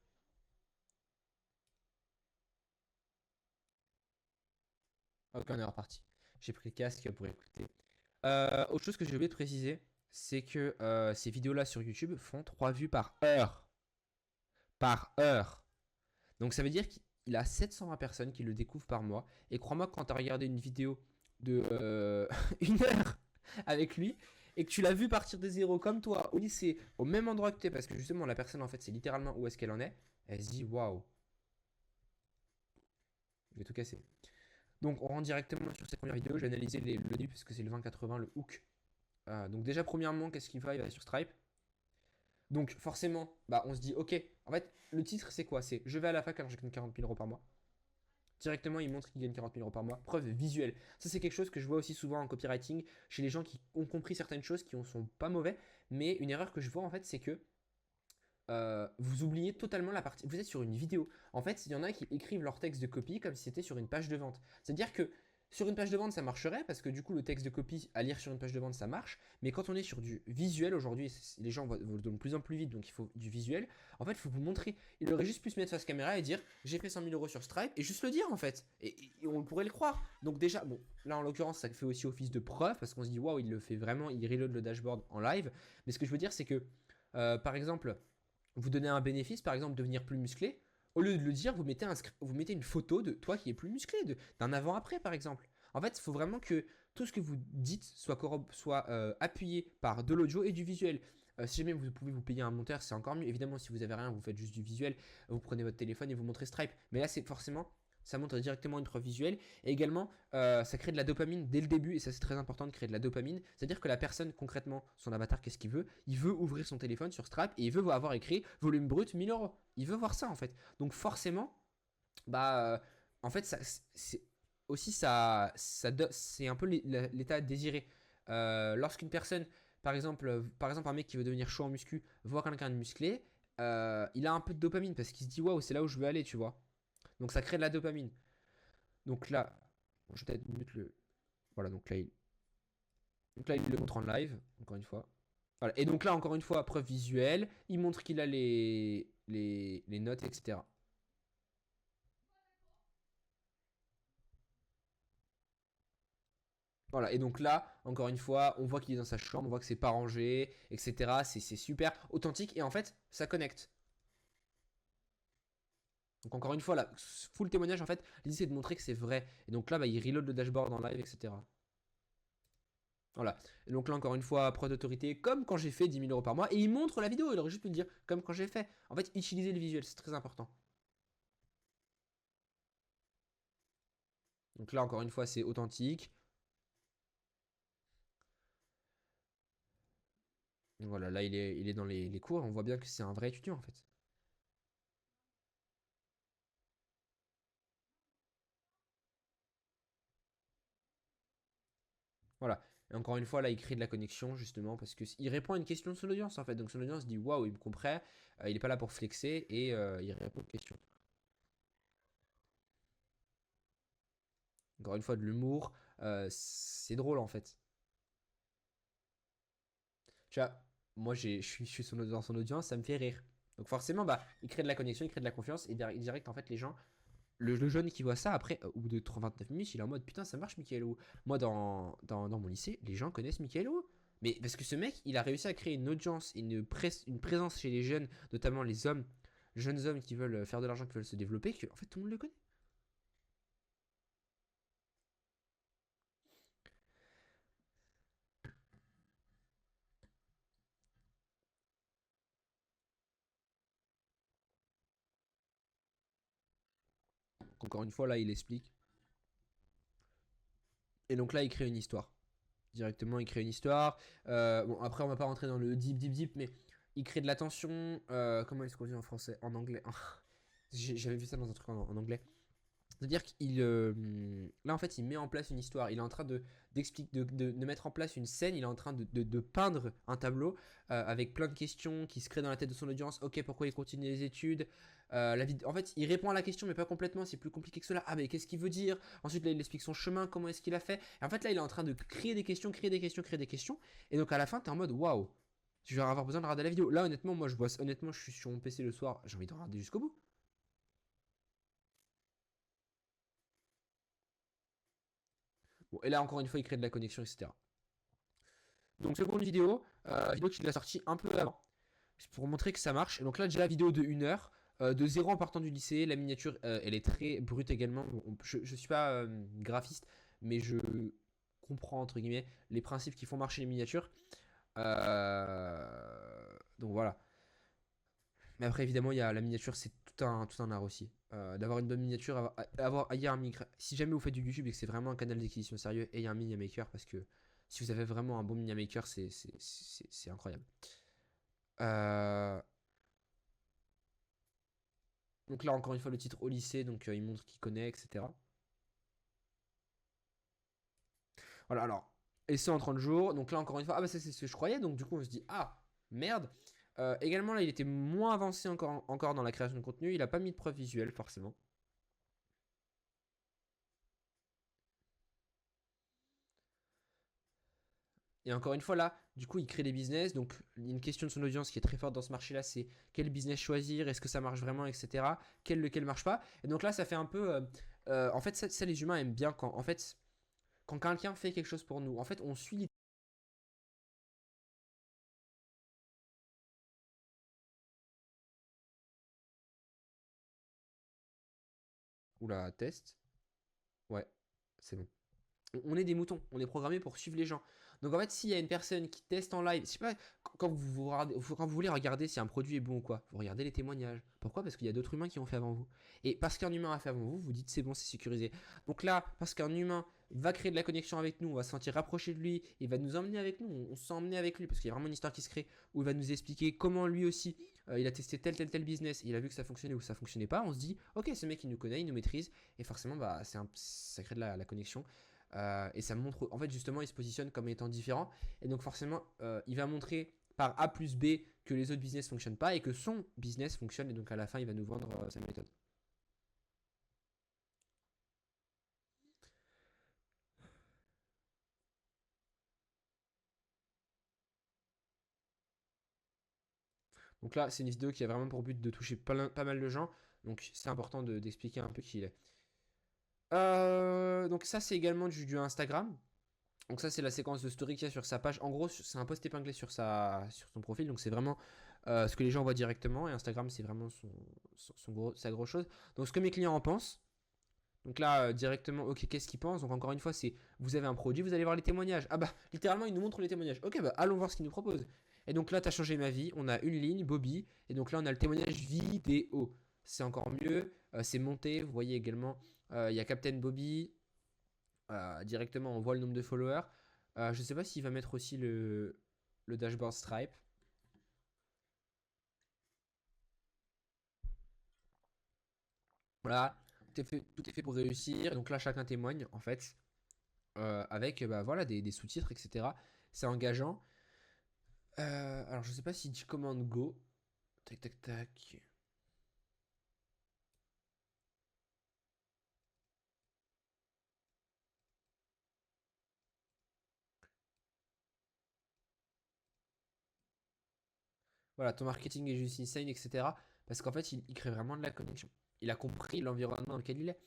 Ok, on est reparti. J'ai pris le casque pour écouter. Autre chose que j'ai oublié de préciser, c'est que ces vidéos-là sur YouTube font 3 vues par heure. Par heure. Donc ça veut dire qu'il a 720 personnes qui le découvrent par mois. Et crois-moi, quand tu as regardé une vidéo de 1 heure avec lui et que tu l'as vu partir de zéro comme toi au lycée, au même endroit que tu es, parce que justement la personne en fait c'est littéralement où est-ce qu'elle en est, elle se dit waouh, je vais tout casser. Donc on rentre directement sur cette première vidéo, j'ai analysé le début parce que c'est le 20-80, le hook. Donc déjà premièrement, qu'est-ce qu'il va? Il va sur Stripe. Donc forcément, bah, on se dit ok, en fait le titre c'est quoi? C'est je vais à la fac alors je gagne 40 000 euros par mois. Directement, il montre qu'il gagne 40 000 euros par mois. Preuve visuelle. Ça, c'est quelque chose que je vois aussi souvent en copywriting chez les gens qui ont compris certaines choses, qui ne sont pas mauvais. Mais une erreur que je vois, en fait, c'est que vous oubliez totalement la partie. Vous êtes sur une vidéo. En fait, il y en a qui écrivent leur texte de copie comme si c'était sur une page de vente. C'est-à-dire que sur une page de vente, ça marcherait parce que du coup, le texte de copie à lire sur une page de vente, ça marche. Mais quand on est sur du visuel aujourd'hui, les gens vont de plus en plus vite, donc il faut du visuel. En fait, il faut vous montrer. Il aurait juste pu se mettre face caméra et dire j'ai fait 100 000 euros sur Stripe et juste le dire en fait. Et on pourrait le croire. Donc, déjà, bon, là en l'occurrence, ça fait aussi office de preuve parce qu'on se dit waouh, il le fait vraiment, il reload le dashboard en live. Mais ce que je veux dire, c'est que par exemple, vous donnez un bénéfice, par exemple, devenir plus musclé, au lieu de le dire, vous mettez une photo de toi qui est plus musclé, d'un avant-après, par exemple. En fait, il faut vraiment que tout ce que vous dites soit appuyé par de l'audio et du visuel. Si jamais vous pouvez vous payer un monteur, c'est encore mieux. Évidemment, si vous avez rien, vous faites juste du visuel, vous prenez votre téléphone et vous montrez Stripe. Mais là, c'est forcément, ça montre directement une preuve visuelle. Et également, ça crée de la dopamine dès le début. Et ça, c'est très important de créer de la dopamine. C'est-à-dire que la personne, concrètement, son avatar, qu'est-ce qu'il veut? Il veut ouvrir son téléphone sur Stripe et il veut avoir écrit volume brut 1000 euros. Il veut voir ça, en fait. Donc, forcément, bah, en fait, c'est aussi c'est un peu l'état désiré. Lorsqu'une personne, par exemple, un mec qui veut devenir chaud en muscu, voit quelqu'un de musclé, il a un peu de dopamine parce qu'il se dit waouh, c'est là où je veux aller, tu vois. Donc ça crée de la dopamine. Donc là, je vais peut-être mute le. Voilà, donc là, il le montre en live, encore une fois. Voilà. Et donc là, encore une fois, preuve visuelle, il montre qu'il a les notes, etc. Voilà, et donc là, encore une fois, on voit qu'il est dans sa chambre, on voit que c'est pas rangé, etc. C'est super authentique et en fait, ça connecte. Donc encore une fois, là, full témoignage, en fait, l'idée c'est de montrer que c'est vrai. Et donc là, bah, il reload le dashboard en live, etc. Voilà. Et donc là, encore une fois, preuve d'autorité, comme quand j'ai fait 10 000 euros par mois. Et il montre la vidéo, il aurait juste pu le dire, comme quand j'ai fait. En fait, utiliser le visuel, c'est très important. Donc là, encore une fois, c'est authentique. Donc voilà, là, il est dans les cours, on voit bien que c'est un vrai étudiant, en fait. Voilà. Et encore une fois, là, il crée de la connexion, justement, parce qu'il répond à une question de son audience, en fait. Donc son audience dit waouh, il me comprend, il n'est pas là pour flexer, et il répond aux questions. Encore une fois, de l'humour, c'est drôle, en fait. Tu vois, moi, je suis dans son audience, ça me fait rire. Donc forcément, bah, il crée de la connexion, il crée de la confiance, et direct, en fait, les gens, le jeune qui voit ça, après, au bout de 29 minutes, il est en mode putain, ça marche, Michael Wu. Moi, dans mon lycée, les gens connaissent Michael Wu. Mais parce que ce mec, il a réussi à créer une audience, une présence chez les jeunes, notamment les hommes, jeunes hommes qui veulent faire de l'argent, qui veulent se développer, que en fait tout le monde le connaît. Donc, encore une fois, là, il explique. Et donc là, il crée une histoire. Directement, il crée une histoire. Bon, après, on va pas rentrer dans le deep, deep, deep, mais il crée de la tension. Comment est-ce qu'on dit en français? En anglais. J'avais vu ça dans un truc en anglais. C'est-à-dire qu'il là en fait il met en place une histoire, il est en train d'expliquer, de mettre en place une scène, il est en train de peindre un tableau avec plein de questions qui se créent dans la tête de son audience. Ok, pourquoi il continue les études? En fait il répond à la question mais pas complètement, c'est plus compliqué que cela. Ah mais qu'est-ce qu'il veut dire? Ensuite là il explique son chemin, comment est-ce qu'il a fait. Et en fait là il est en train de créer des questions, créer des questions, créer des questions. Et donc à la fin t'es en mode waouh, je vais avoir besoin de regarder la vidéo. Là honnêtement moi je bosse, honnêtement je suis sur mon PC le soir, j'ai envie de regarder jusqu'au bout. Bon, et là encore une fois il crée de la connexion, etc. Donc seconde vidéo qu'il a sorti un peu avant, pour montrer que ça marche. Et donc là déjà la vidéo de 1 heure, de zéro en partant du lycée, la miniature elle est très brute également. Je suis pas graphiste, mais je comprends entre guillemets les principes qui font marcher les miniatures. Donc voilà. Mais après évidemment il y a la miniature, c'est tout un art aussi. D'avoir une bonne miniature, il y a un si jamais vous faites du YouTube et que c'est vraiment un canal d'acquisition sérieux, et il y a un mini maker parce que si vous avez vraiment un bon mini maker, c'est incroyable. Euh, donc là, encore une fois, le titre au lycée, donc il montre qu'il connaît, etc. Voilà, alors, essai en 30 jours. Donc là, encore une fois, ah bah c'est ce que je croyais. Donc du coup, on se dit, ah, merde. Également, là, il était moins avancé encore dans la création de contenu. Il a pas mis de preuve visuelle, forcément. Et encore une fois, là, du coup, il crée des business. Donc, une question de son audience qui est très forte dans ce marché-là, c'est quel business choisir, est-ce que ça marche vraiment, etc. Lequel marche pas. Et donc là, ça fait un peu. En fait, ça, les humains aiment bien quand, en fait, quand quelqu'un fait quelque chose pour nous. En fait, on suit. Oula, test. Ouais, c'est bon. On est des moutons, on est programmé pour suivre les gens. Donc en fait, s'il y a une personne qui teste en live, je sais pas, quand vous voulez regarder si un produit est bon ou quoi, vous regardez les témoignages. Pourquoi? Parce qu'il y a d'autres humains qui ont fait avant vous. Et parce qu'un humain a fait avant vous, vous dites c'est bon, c'est sécurisé. Donc là, parce qu'un humain va créer de la connexion avec nous, on va se sentir rapproché de lui, il va nous emmener avec nous, on se sent emmené avec lui, parce qu'il y a vraiment une histoire qui se crée, où il va nous expliquer comment lui aussi, il a testé tel business, il a vu que ça fonctionnait ou ça fonctionnait pas, on se dit, ok, ce mec il nous connaît, il nous maîtrise, et forcément, bah, ça crée de la connexion. Et ça montre, en fait, justement, il se positionne comme étant différent. Et donc, forcément, il va montrer par A plus B que les autres business ne fonctionnent pas et que son business fonctionne. Et donc, à la fin, il va nous vendre sa méthode. Donc là, c'est une vidéo qui a vraiment pour but de toucher pas mal de gens. Donc, c'est important d'expliquer un peu qui il est. Donc, ça, c'est également du Instagram. Donc ça, c'est la séquence de story qu'il y a sur sa page. En gros, c'est un post épinglé sur son profil. Donc c'est vraiment ce que les gens voient directement. Et Instagram, c'est vraiment sa grosse chose. Donc ce que mes clients en pensent. Donc là, directement, ok, qu'est-ce qu'ils pensent? Donc encore une fois, c'est vous avez un produit, vous allez voir les témoignages. Ah bah, littéralement, ils nous montrent les témoignages. Ok, bah allons voir ce qu'ils nous proposent. Et donc là, tu as changé ma vie. On a une ligne, Bobby. Et donc là, on a le témoignage vidéo. C'est encore mieux. C'est monté. Vous voyez également, il y a Captain Bobby. Directement, on voit le nombre de followers. Je ne sais pas s'il va mettre aussi le dashboard Stripe. Voilà, tout est fait pour réussir. Donc là, chacun témoigne, en fait, avec bah, voilà, des sous-titres, etc. C'est engageant. Alors, je ne sais pas si tu commandes Go. Tac, tac, tac. Voilà, ton marketing est juste insane, etc. Parce qu'en fait, il crée vraiment de la connexion. Il a compris l'environnement dans lequel il est.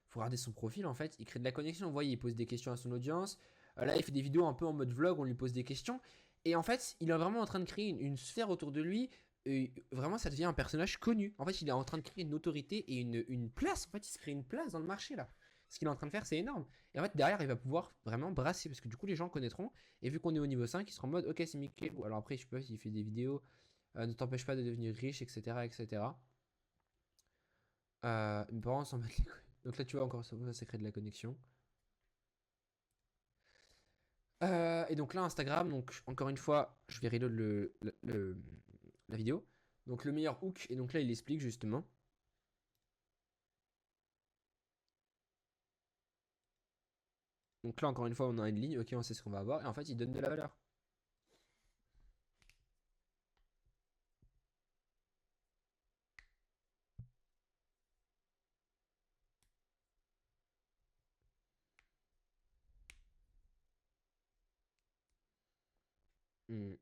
Faut regarder son profil en fait, il crée de la connexion. Vous voyez, il pose des questions à son audience. Là, il fait des vidéos un peu en mode vlog, on lui pose des questions. Et en fait, il est vraiment en train de créer une sphère autour de lui. Et vraiment, ça devient un personnage connu. En fait, il est en train de créer une autorité et une place. En fait, il se crée une place dans le marché là. Ce qu'il est en train de faire, c'est énorme. Et en fait, derrière, il va pouvoir vraiment brasser parce que du coup, les gens connaîtront. Et vu qu'on est au niveau 5, ils seront en mode, ok, c'est Mickey. Alors après, je sais pas s'il fait des vidéos, ne t'empêche pas de devenir riche, etc. etc. Mes parents s'en battent les couilles. Donc là, tu vois, encore ça crée de la connexion. Et donc là, Instagram, donc encore une fois, je vais reload la vidéo. Donc le meilleur hook, et donc là, il explique justement. Donc là, encore une fois, on a une ligne, ok, on sait ce qu'on va avoir, et en fait, il donne de la valeur. Hmm,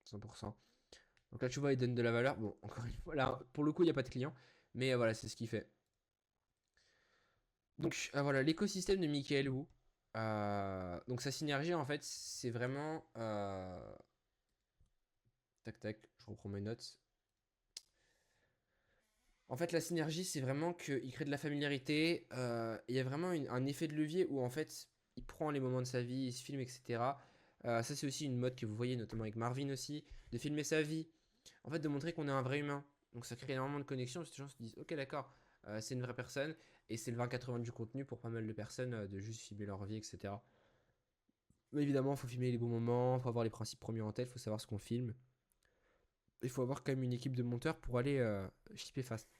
100%. Donc là, tu vois, il donne de la valeur. Bon, encore une fois, là, pour le coup, il n'y a pas de client, mais voilà, c'est ce qu'il fait. Donc voilà, l'écosystème de Michael Wu. Donc sa synergie, en fait, c'est vraiment. Tac, tac, je reprends mes notes. En fait, la synergie, c'est vraiment qu'il crée de la familiarité. Il y a vraiment un effet de levier où, en fait, il prend les moments de sa vie, il se filme, etc. Ça, c'est aussi une mode que vous voyez, notamment avec Marvin aussi, de filmer sa vie. En fait, de montrer qu'on est un vrai humain. Donc, ça crée énormément de connexions. Les gens se disent, ok, d'accord, c'est une vraie personne. Et c'est le 20-80 du contenu pour pas mal de personnes de juste filmer leur vie, etc. Mais évidemment, il faut filmer les bons moments, il faut avoir les principes premiers en tête, il faut savoir ce qu'on filme. Il faut avoir quand même une équipe de monteurs pour aller shipper fast.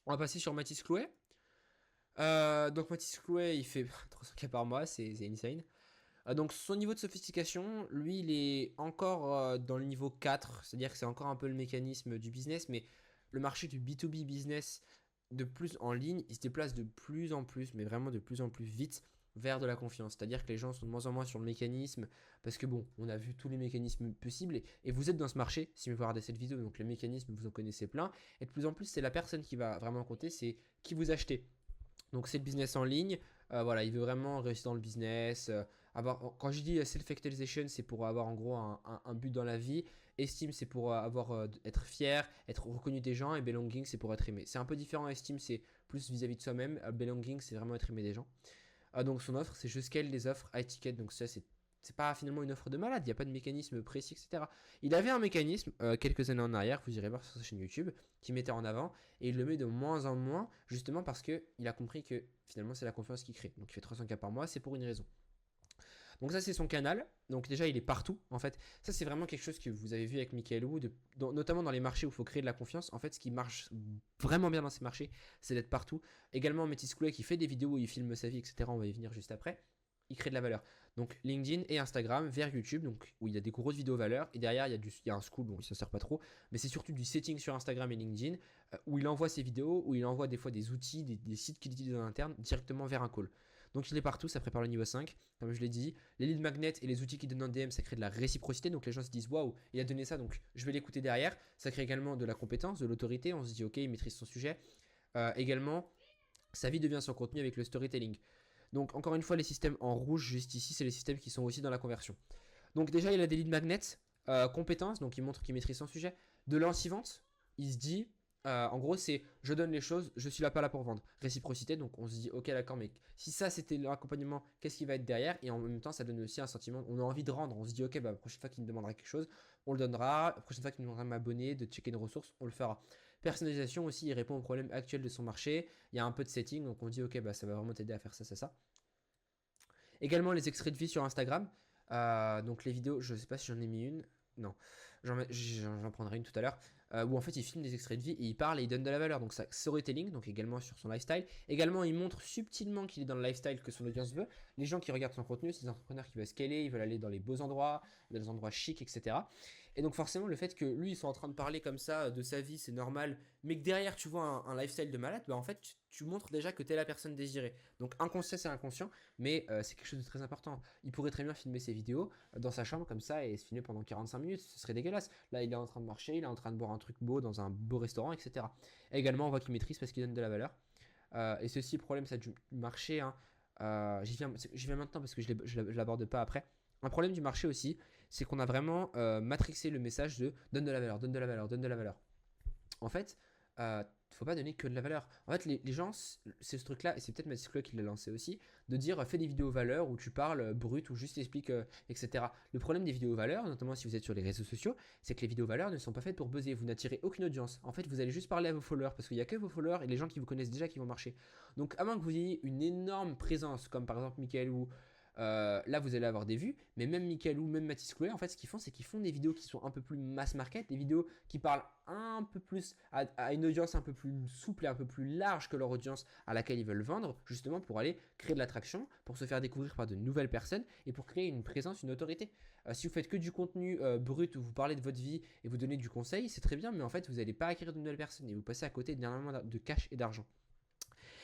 On va passer sur Mathis Clouet. Donc Mathis Clouet, il fait 300K par mois, c'est insane. Donc son niveau de sophistication, lui, il est encore dans le niveau 4, c'est-à-dire que c'est encore un peu le mécanisme du business, mais le marché du B2B business de plus en ligne, il se déplace de plus en plus, mais vraiment de plus en plus vite vers de la confiance. C'est-à-dire que les gens sont de moins en moins sur le mécanisme, parce que bon, on a vu tous les mécanismes possibles, et vous êtes dans ce marché, si vous regardez cette vidéo, donc les mécanismes, vous en connaissez plein, et de plus en plus, c'est la personne qui va vraiment compter, c'est qui vous achetez. Donc c'est le business en ligne. Voilà, il veut vraiment réussir dans le business. Quand je dis self-actualization, c'est pour avoir en gros un but dans la vie. Esteem, c'est pour être fier, être reconnu des gens. Et belonging, c'est pour être aimé. C'est un peu différent. Esteem, c'est plus vis-à-vis de soi-même. Belonging, c'est vraiment être aimé des gens. Donc son offre, c'est je scale les offres high ticket. Donc ça, c'est pas finalement une offre de malade. Il n'y a pas de mécanisme précis, etc. Il avait un mécanisme quelques années en arrière, vous irez voir sur sa chaîne YouTube, qui mettait en avant. Et il le met de moins en moins, justement parce qu'il a compris que finalement, c'est la confiance qui crée. Donc il fait 300K par mois, c'est pour une raison. Donc ça, c'est son canal. Donc déjà, il est partout. En fait, ça, c'est vraiment quelque chose que vous avez vu avec Michael Wu, notamment dans les marchés où il faut créer de la confiance. En fait, ce qui marche vraiment bien dans ces marchés, c'est d'être partout. Également, Metis Coulet qui fait des vidéos où il filme sa vie, etc. On va y venir juste après. Il crée de la valeur. Donc LinkedIn et Instagram vers YouTube, donc où il y a des grosses vidéos valeur. Et derrière, il y a un school, bon, il ne sert pas trop. Mais c'est surtout du setting sur Instagram et LinkedIn où il envoie ses vidéos, où il envoie des fois des outils, des sites qu'il utilise en interne directement vers un call. Donc il est partout, ça prépare le niveau 5, comme je l'ai dit. Les lead magnets et les outils qu'il donne en DM, ça crée de la réciprocité. Donc les gens se disent waouh, il a donné ça, donc je vais l'écouter derrière. Ça crée également de la compétence, de l'autorité. On se dit ok, il maîtrise son sujet. Également, sa vie devient son contenu avec le storytelling. Donc encore une fois, les systèmes en rouge juste ici, c'est les systèmes qui sont aussi dans la conversion. Donc déjà, il a des lead magnets, compétences, donc il montre qu'il maîtrise son sujet. De l'anti-vente, il se dit, en gros, c'est je donne les choses, je suis là pas là pour vendre. Réciprocité, donc on se dit, ok, d'accord, mais si ça c'était l'accompagnement, qu'est-ce qui va être derrière? Et en même temps, ça donne aussi un sentiment, on a envie de rendre. On se dit, ok, bah, la prochaine fois qu'il me demandera quelque chose, on le donnera. La prochaine fois qu'il me demandera de m'abonner, de checker une ressource, on le fera. Personnalisation aussi, il répond aux problèmes actuels de son marché. Il y a un peu de setting, donc on dit, ok, bah, ça va vraiment t'aider à faire ça, ça, ça. Également les extraits de vie sur Instagram. Donc les vidéos, je sais pas si j'en ai mis une. Non, j'en prendrai une tout à l'heure. Où en fait il filme des extraits de vie et il parle et il donne de la valeur. Donc ça, storytelling, donc également sur son lifestyle. Également il montre subtilement qu'il est dans le lifestyle que son audience veut. Les gens qui regardent son contenu, c'est des entrepreneurs qui veulent scaler, ils veulent aller dans les beaux endroits, dans les endroits chics, etc. Et donc forcément le fait que lui il soit en train de parler comme ça de sa vie, c'est normal, mais que derrière tu vois un lifestyle de malade, bah en fait tu montres déjà que tu es la personne désirée. Donc inconscient c'est inconscient, mais c'est quelque chose de très important. Il pourrait très bien filmer ses vidéos dans sa chambre comme ça et se filmer pendant 45 minutes, ce serait dégueulasse. Là il est en train de marcher, il est en train de boire un truc beau dans un beau restaurant, etc. Et également on voit qu'il maîtrise parce qu'il donne de la valeur. Et ceci, problème, ça du marché, hein, j'y viens maintenant parce que je l'aborde pas après. Un problème du marché aussi, c'est qu'on a vraiment matrixé le message de donne de la valeur, donne de la valeur, donne de la valeur. En fait, faut pas donner que de la valeur. En fait, les gens, c'est ce truc-là, et c'est peut-être Mathis Cloy qui l'a lancé aussi, de dire fais des vidéos valeur où tu parles brut ou juste expliques, etc. Le problème des vidéos valeur, notamment si vous êtes sur les réseaux sociaux, c'est que les vidéos valeur ne sont pas faites pour buzzer. Vous n'attirez aucune audience. En fait, vous allez juste parler à vos followers parce qu'il n'y a que vos followers et les gens qui vous connaissent déjà qui vont marcher. Donc, à moins que vous ayez une énorme présence, comme par exemple Michael ou là vous allez avoir des vues, mais même Michael ou même Mathis Chloé, en fait ce qu'ils font c'est qu'ils font des vidéos qui sont un peu plus mass market, des vidéos qui parlent un peu plus à une audience un peu plus souple et un peu plus large que leur audience à laquelle ils veulent vendre, justement pour aller créer de l'attraction, pour se faire découvrir par de nouvelles personnes et pour créer une présence, une autorité. Si vous faites que du contenu brut où vous parlez de votre vie et vous donnez du conseil, c'est très bien, mais en fait vous n'allez pas acquérir de nouvelles personnes et vous passez à côté d'énormément de cash et d'argent.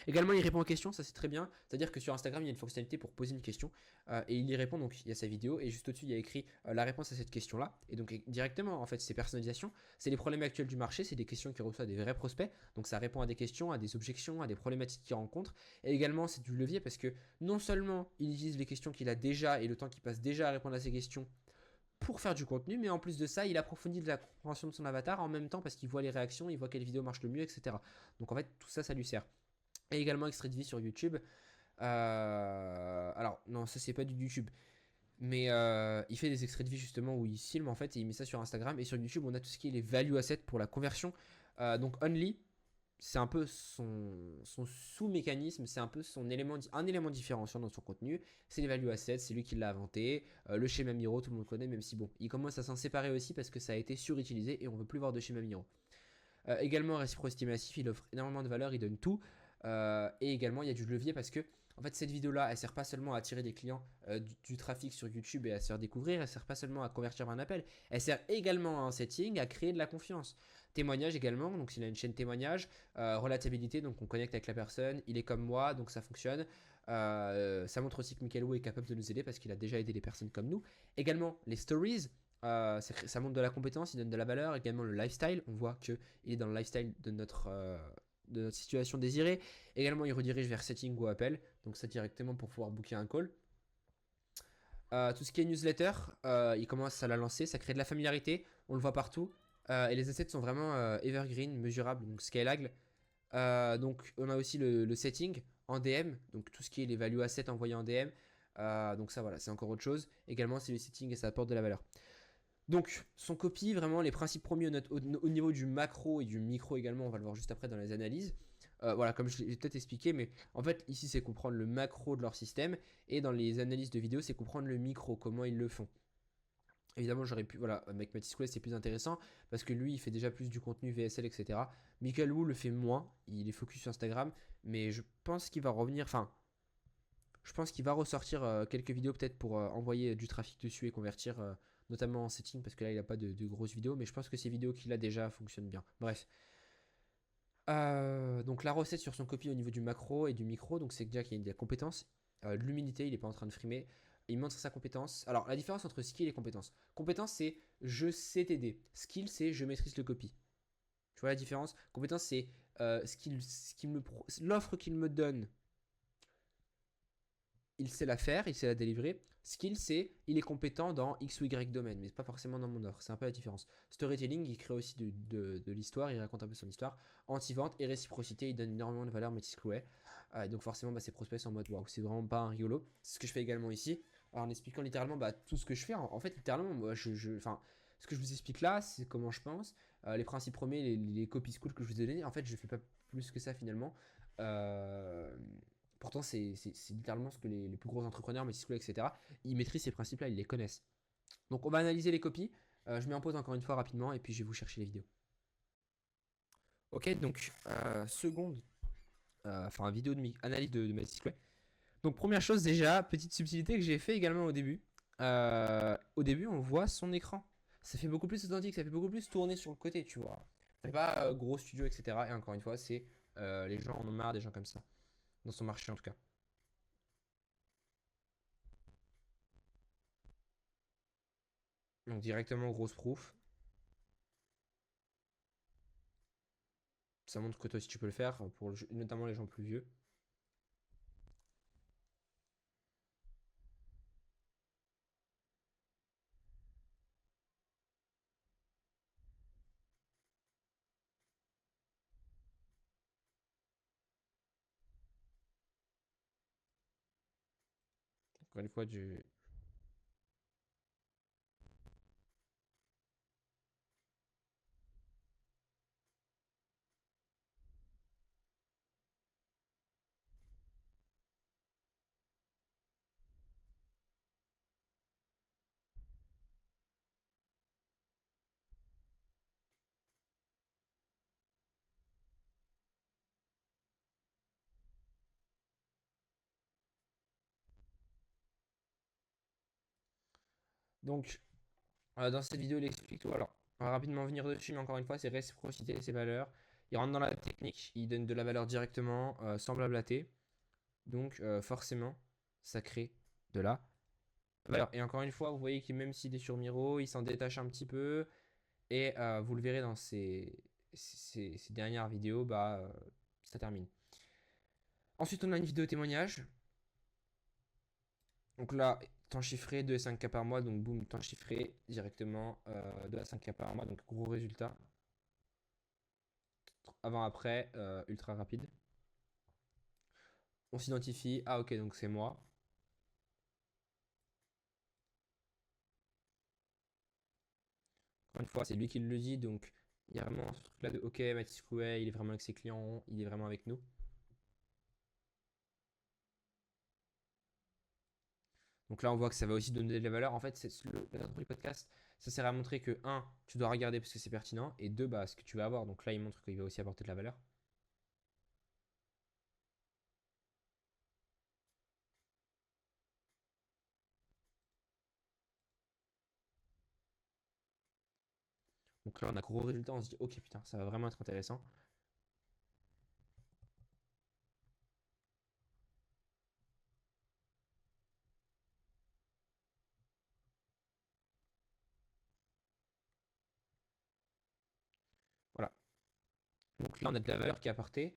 Également, il répond aux questions, ça c'est très bien. C'est-à-dire que sur Instagram, il y a une fonctionnalité pour poser une question et il y répond. Donc, il y a sa vidéo et juste au-dessus, il y a écrit la réponse à cette question-là. Et donc, directement, en fait, c'est personnalisation. C'est les problèmes actuels du marché, c'est des questions qui reçoivent des vrais prospects. Donc, ça répond à des questions, à des objections, à des problématiques qu'il rencontre. Et également, c'est du levier parce que non seulement il utilise les questions qu'il a déjà et le temps qu'il passe déjà à répondre à ces questions pour faire du contenu, mais en plus de ça, il approfondit de la compréhension de son avatar en même temps parce qu'il voit les réactions, il voit quelle vidéo marche le mieux, etc. Donc, en fait, tout ça, ça lui sert. Et également extrait de vie sur YouTube. Alors, non, ça c'est pas du YouTube. Mais il fait des extraits de vie justement où il filme en fait et il met ça sur Instagram. Et sur YouTube, on a tout ce qui est les value assets pour la conversion. Donc, Only, c'est un peu son sous-mécanisme, c'est un peu un élément différenciant dans son contenu. C'est les value assets, c'est lui qui l'a inventé. Le schéma Miro, tout le monde connaît, même si bon, il commence à s'en séparer aussi parce que ça a été surutilisé et on veut plus voir de schéma Miro. Également, réciprocité massif, il offre énormément de valeur, il donne tout. Et également, il y a du levier parce que en fait, cette vidéo-là, elle sert pas seulement à attirer des clients, du trafic sur YouTube et à se faire découvrir, elle sert pas seulement à convertir vers un appel, elle sert également en setting à créer de la confiance. Témoignage également, donc s'il a une chaîne témoignage, relatabilité, donc on connecte avec la personne, il est comme moi, donc ça fonctionne. Ça montre aussi que Michael Wu est capable de nous aider parce qu'il a déjà aidé les personnes comme nous. Également, les stories. Ça montre de la compétence, il donne de la valeur. Également le lifestyle, on voit qu'il est dans le lifestyle de notre situation désirée. Également, il redirige vers setting ou appel, donc ça directement pour pouvoir booker un call. Tout ce qui est newsletter, il commence à la lancer, ça crée de la familiarité. on le voit partout. Et les assets sont vraiment evergreen, mesurables, donc scalable. Donc on a aussi le setting en DM, donc tout ce qui est les value assets envoyés en DM. Donc ça voilà, c'est encore autre chose. Également c'est le setting et ça apporte de la valeur. Donc son copy, vraiment les principes premiers au niveau du macro et du micro également, on va le voir juste après dans les analyses. Voilà, comme je l'ai peut-être expliqué, mais en fait ici c'est comprendre le macro de leur système et dans les analyses de vidéo c'est comprendre le micro, comment ils le font. Évidemment, j'aurais pu, voilà, avec Mathis Quest, c'est plus intéressant parce que lui, il fait déjà plus du contenu VSL, etc. Michael Wu le fait moins, il est focus sur Instagram, mais je pense qu'il va revenir, enfin, je pense qu'il va ressortir quelques vidéos peut-être pour envoyer du trafic dessus et convertir, notamment en setting, parce que là, il n'a pas de grosses vidéos, mais je pense que ces vidéos qu'il a déjà fonctionnent bien. Bref. Donc la recette sur son copy au niveau du macro et du micro, donc c'est déjà qu'il y a de la compétence, de l'humilité, il n'est pas en train de frimer. Il montre sa compétence. Alors la différence entre skill et compétence. Compétence c'est je sais t'aider. Skill c'est je maîtrise le copy. Tu vois la différence? Compétence c'est l'offre qu'il me donne, il sait la faire, il sait la délivrer. Skill, c'est il est compétent dans X ou Y domaine, mais pas forcément dans mon offre. C'est un peu la différence. Storytelling, il crée aussi de l'histoire, il raconte un peu son histoire. Anti-vente et réciprocité, il donne énormément de valeur, Métis Clouet. Donc forcément, ses prospects sont en mode waouh, c'est vraiment pas un rigolo. C'est ce que je fais également ici. Alors, en expliquant littéralement tout ce que je fais. En fait, littéralement, moi, ce que je vous explique là, c'est comment je pense. Les principes premiers, les copy school que je vous ai donnés, en fait, je fais pas plus que ça finalement. Pourtant, c'est littéralement ce que les plus gros entrepreneurs, Metisclub, etc., ils maîtrisent ces principes-là, ils les connaissent. Donc, on va analyser les copies. Je mets en pause encore une fois rapidement et puis je vais vous chercher les vidéos. Ok, donc, seconde, vidéo de analyse de Metisclub. Donc, première chose, déjà, petite subtilité que j'ai fait également au début. Au début, on voit son écran. Ça fait beaucoup plus authentique, ça fait beaucoup plus tourner sur le côté, tu vois. C'est pas gros studio, etc. Et encore une fois, c'est les gens en ont marre des gens comme ça. Dans son marché, en tout cas. Donc directement grosse proof. Ça montre que toi aussi tu peux le faire, pour notamment les gens plus vieux. Encore une fois, Donc, dans cette vidéo, il explique tout. Alors, on va rapidement venir dessus, mais encore une fois, c'est réciprocité, ses valeurs. Il rentre dans la technique, il donne de la valeur directement, sans blablater. Donc, forcément, ça crée de la valeur. Et encore une fois, vous voyez que même s'il est sur Miro, il s'en détache un petit peu. Et vous le verrez dans ces dernières vidéos, ça termine. Ensuite, on a une vidéo témoignage. Donc là, temps chiffré, 2 à 5K par mois. Donc boum, temps chiffré directement, 2 à 5K par mois. Donc gros résultat. Avant-après, ultra rapide. On s'identifie. Ah ok, donc c'est moi. Encore une fois, c'est lui qui le dit. Donc il y a vraiment ce truc là de ok, Mathis Couet, il est vraiment avec ses clients, il est vraiment avec nous. Donc là, on voit que ça va aussi donner de la valeur. En fait, c'est l'intro du podcast, ça sert à montrer que, un, tu dois regarder parce que c'est pertinent, et deux, ce que tu vas avoir. Donc là, il montre qu'il va aussi apporter de la valeur. Donc là, on a gros résultat, on se dit, ok, putain, ça va vraiment être intéressant. Voilà. Donc là, on a de la valeur qui est apportée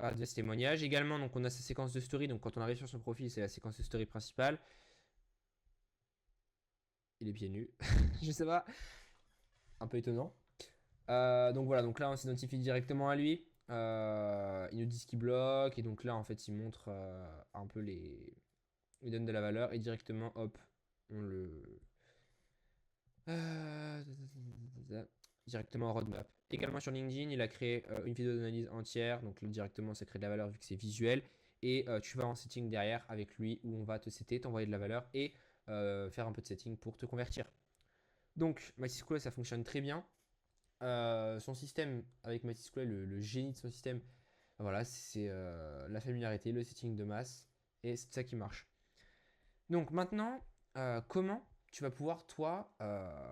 de ce témoignage. Également, donc, on a sa séquence de story. Donc quand on arrive sur son profil, c'est la séquence de story principale. Il est pieds nus. Je sais pas. un peu étonnant. Donc voilà, donc là on s'identifie directement à lui. Il nous dit ce qu'il bloque et donc là en fait il montre un peu les... Il donne de la valeur et directement hop, on le... Euh, directement en roadmap. Également sur LinkedIn, il a créé une vidéo d'analyse entière, donc là, directement ça crée de la valeur vu que c'est visuel. Et tu vas en setting derrière avec lui où on va te setter, t'envoyer de la valeur et faire un peu de setting pour te convertir. Donc MySQL ça fonctionne très bien. Son système avec MySQL, le génie de son système, voilà, c'est la familiarité, le setting de masse, et c'est ça qui marche. Donc maintenant, comment tu vas pouvoir, toi,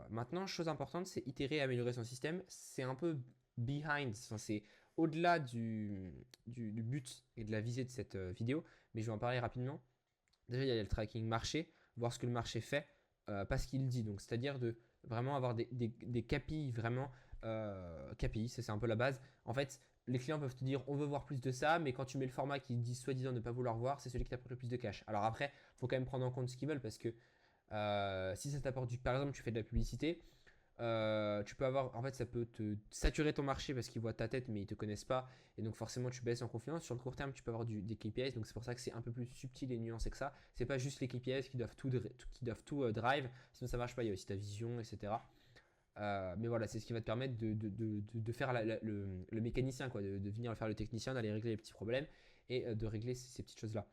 maintenant, chose importante, c'est itérer et améliorer son système. C'est un peu behind, enfin, c'est au-delà du but et de la visée de cette vidéo, mais je vais en parler rapidement. Déjà, il y a le tracking marché, voir ce que le marché fait, pas ce qu'il dit. Donc, c'est-à-dire de vraiment avoir des KPI, vraiment KPI, c'est un peu la base. En fait, les clients peuvent te dire on veut voir plus de ça, mais quand tu mets le format qu'ils disent soi-disant ne pas vouloir voir, c'est celui qui t'apporte le plus de cash. Alors après, il faut quand même prendre en compte ce qu'ils veulent parce que si ça t'apporte du. Par exemple, tu fais de la publicité, tu peux avoir, en fait, ça peut te saturer ton marché parce qu'ils voient ta tête mais ils te connaissent pas et donc forcément tu baisses en confiance. Sur le court terme, tu peux avoir des KPIs, donc c'est pour ça que c'est un peu plus subtil et nuancé que ça. C'est pas juste les KPIs qui doivent tout drive, sinon ça marche pas. Il y a aussi ta vision, etc. Mais voilà, c'est ce qui va te permettre de faire le mécanicien, quoi, de venir faire le technicien, d'aller régler les petits problèmes et de régler ces petites choses-là.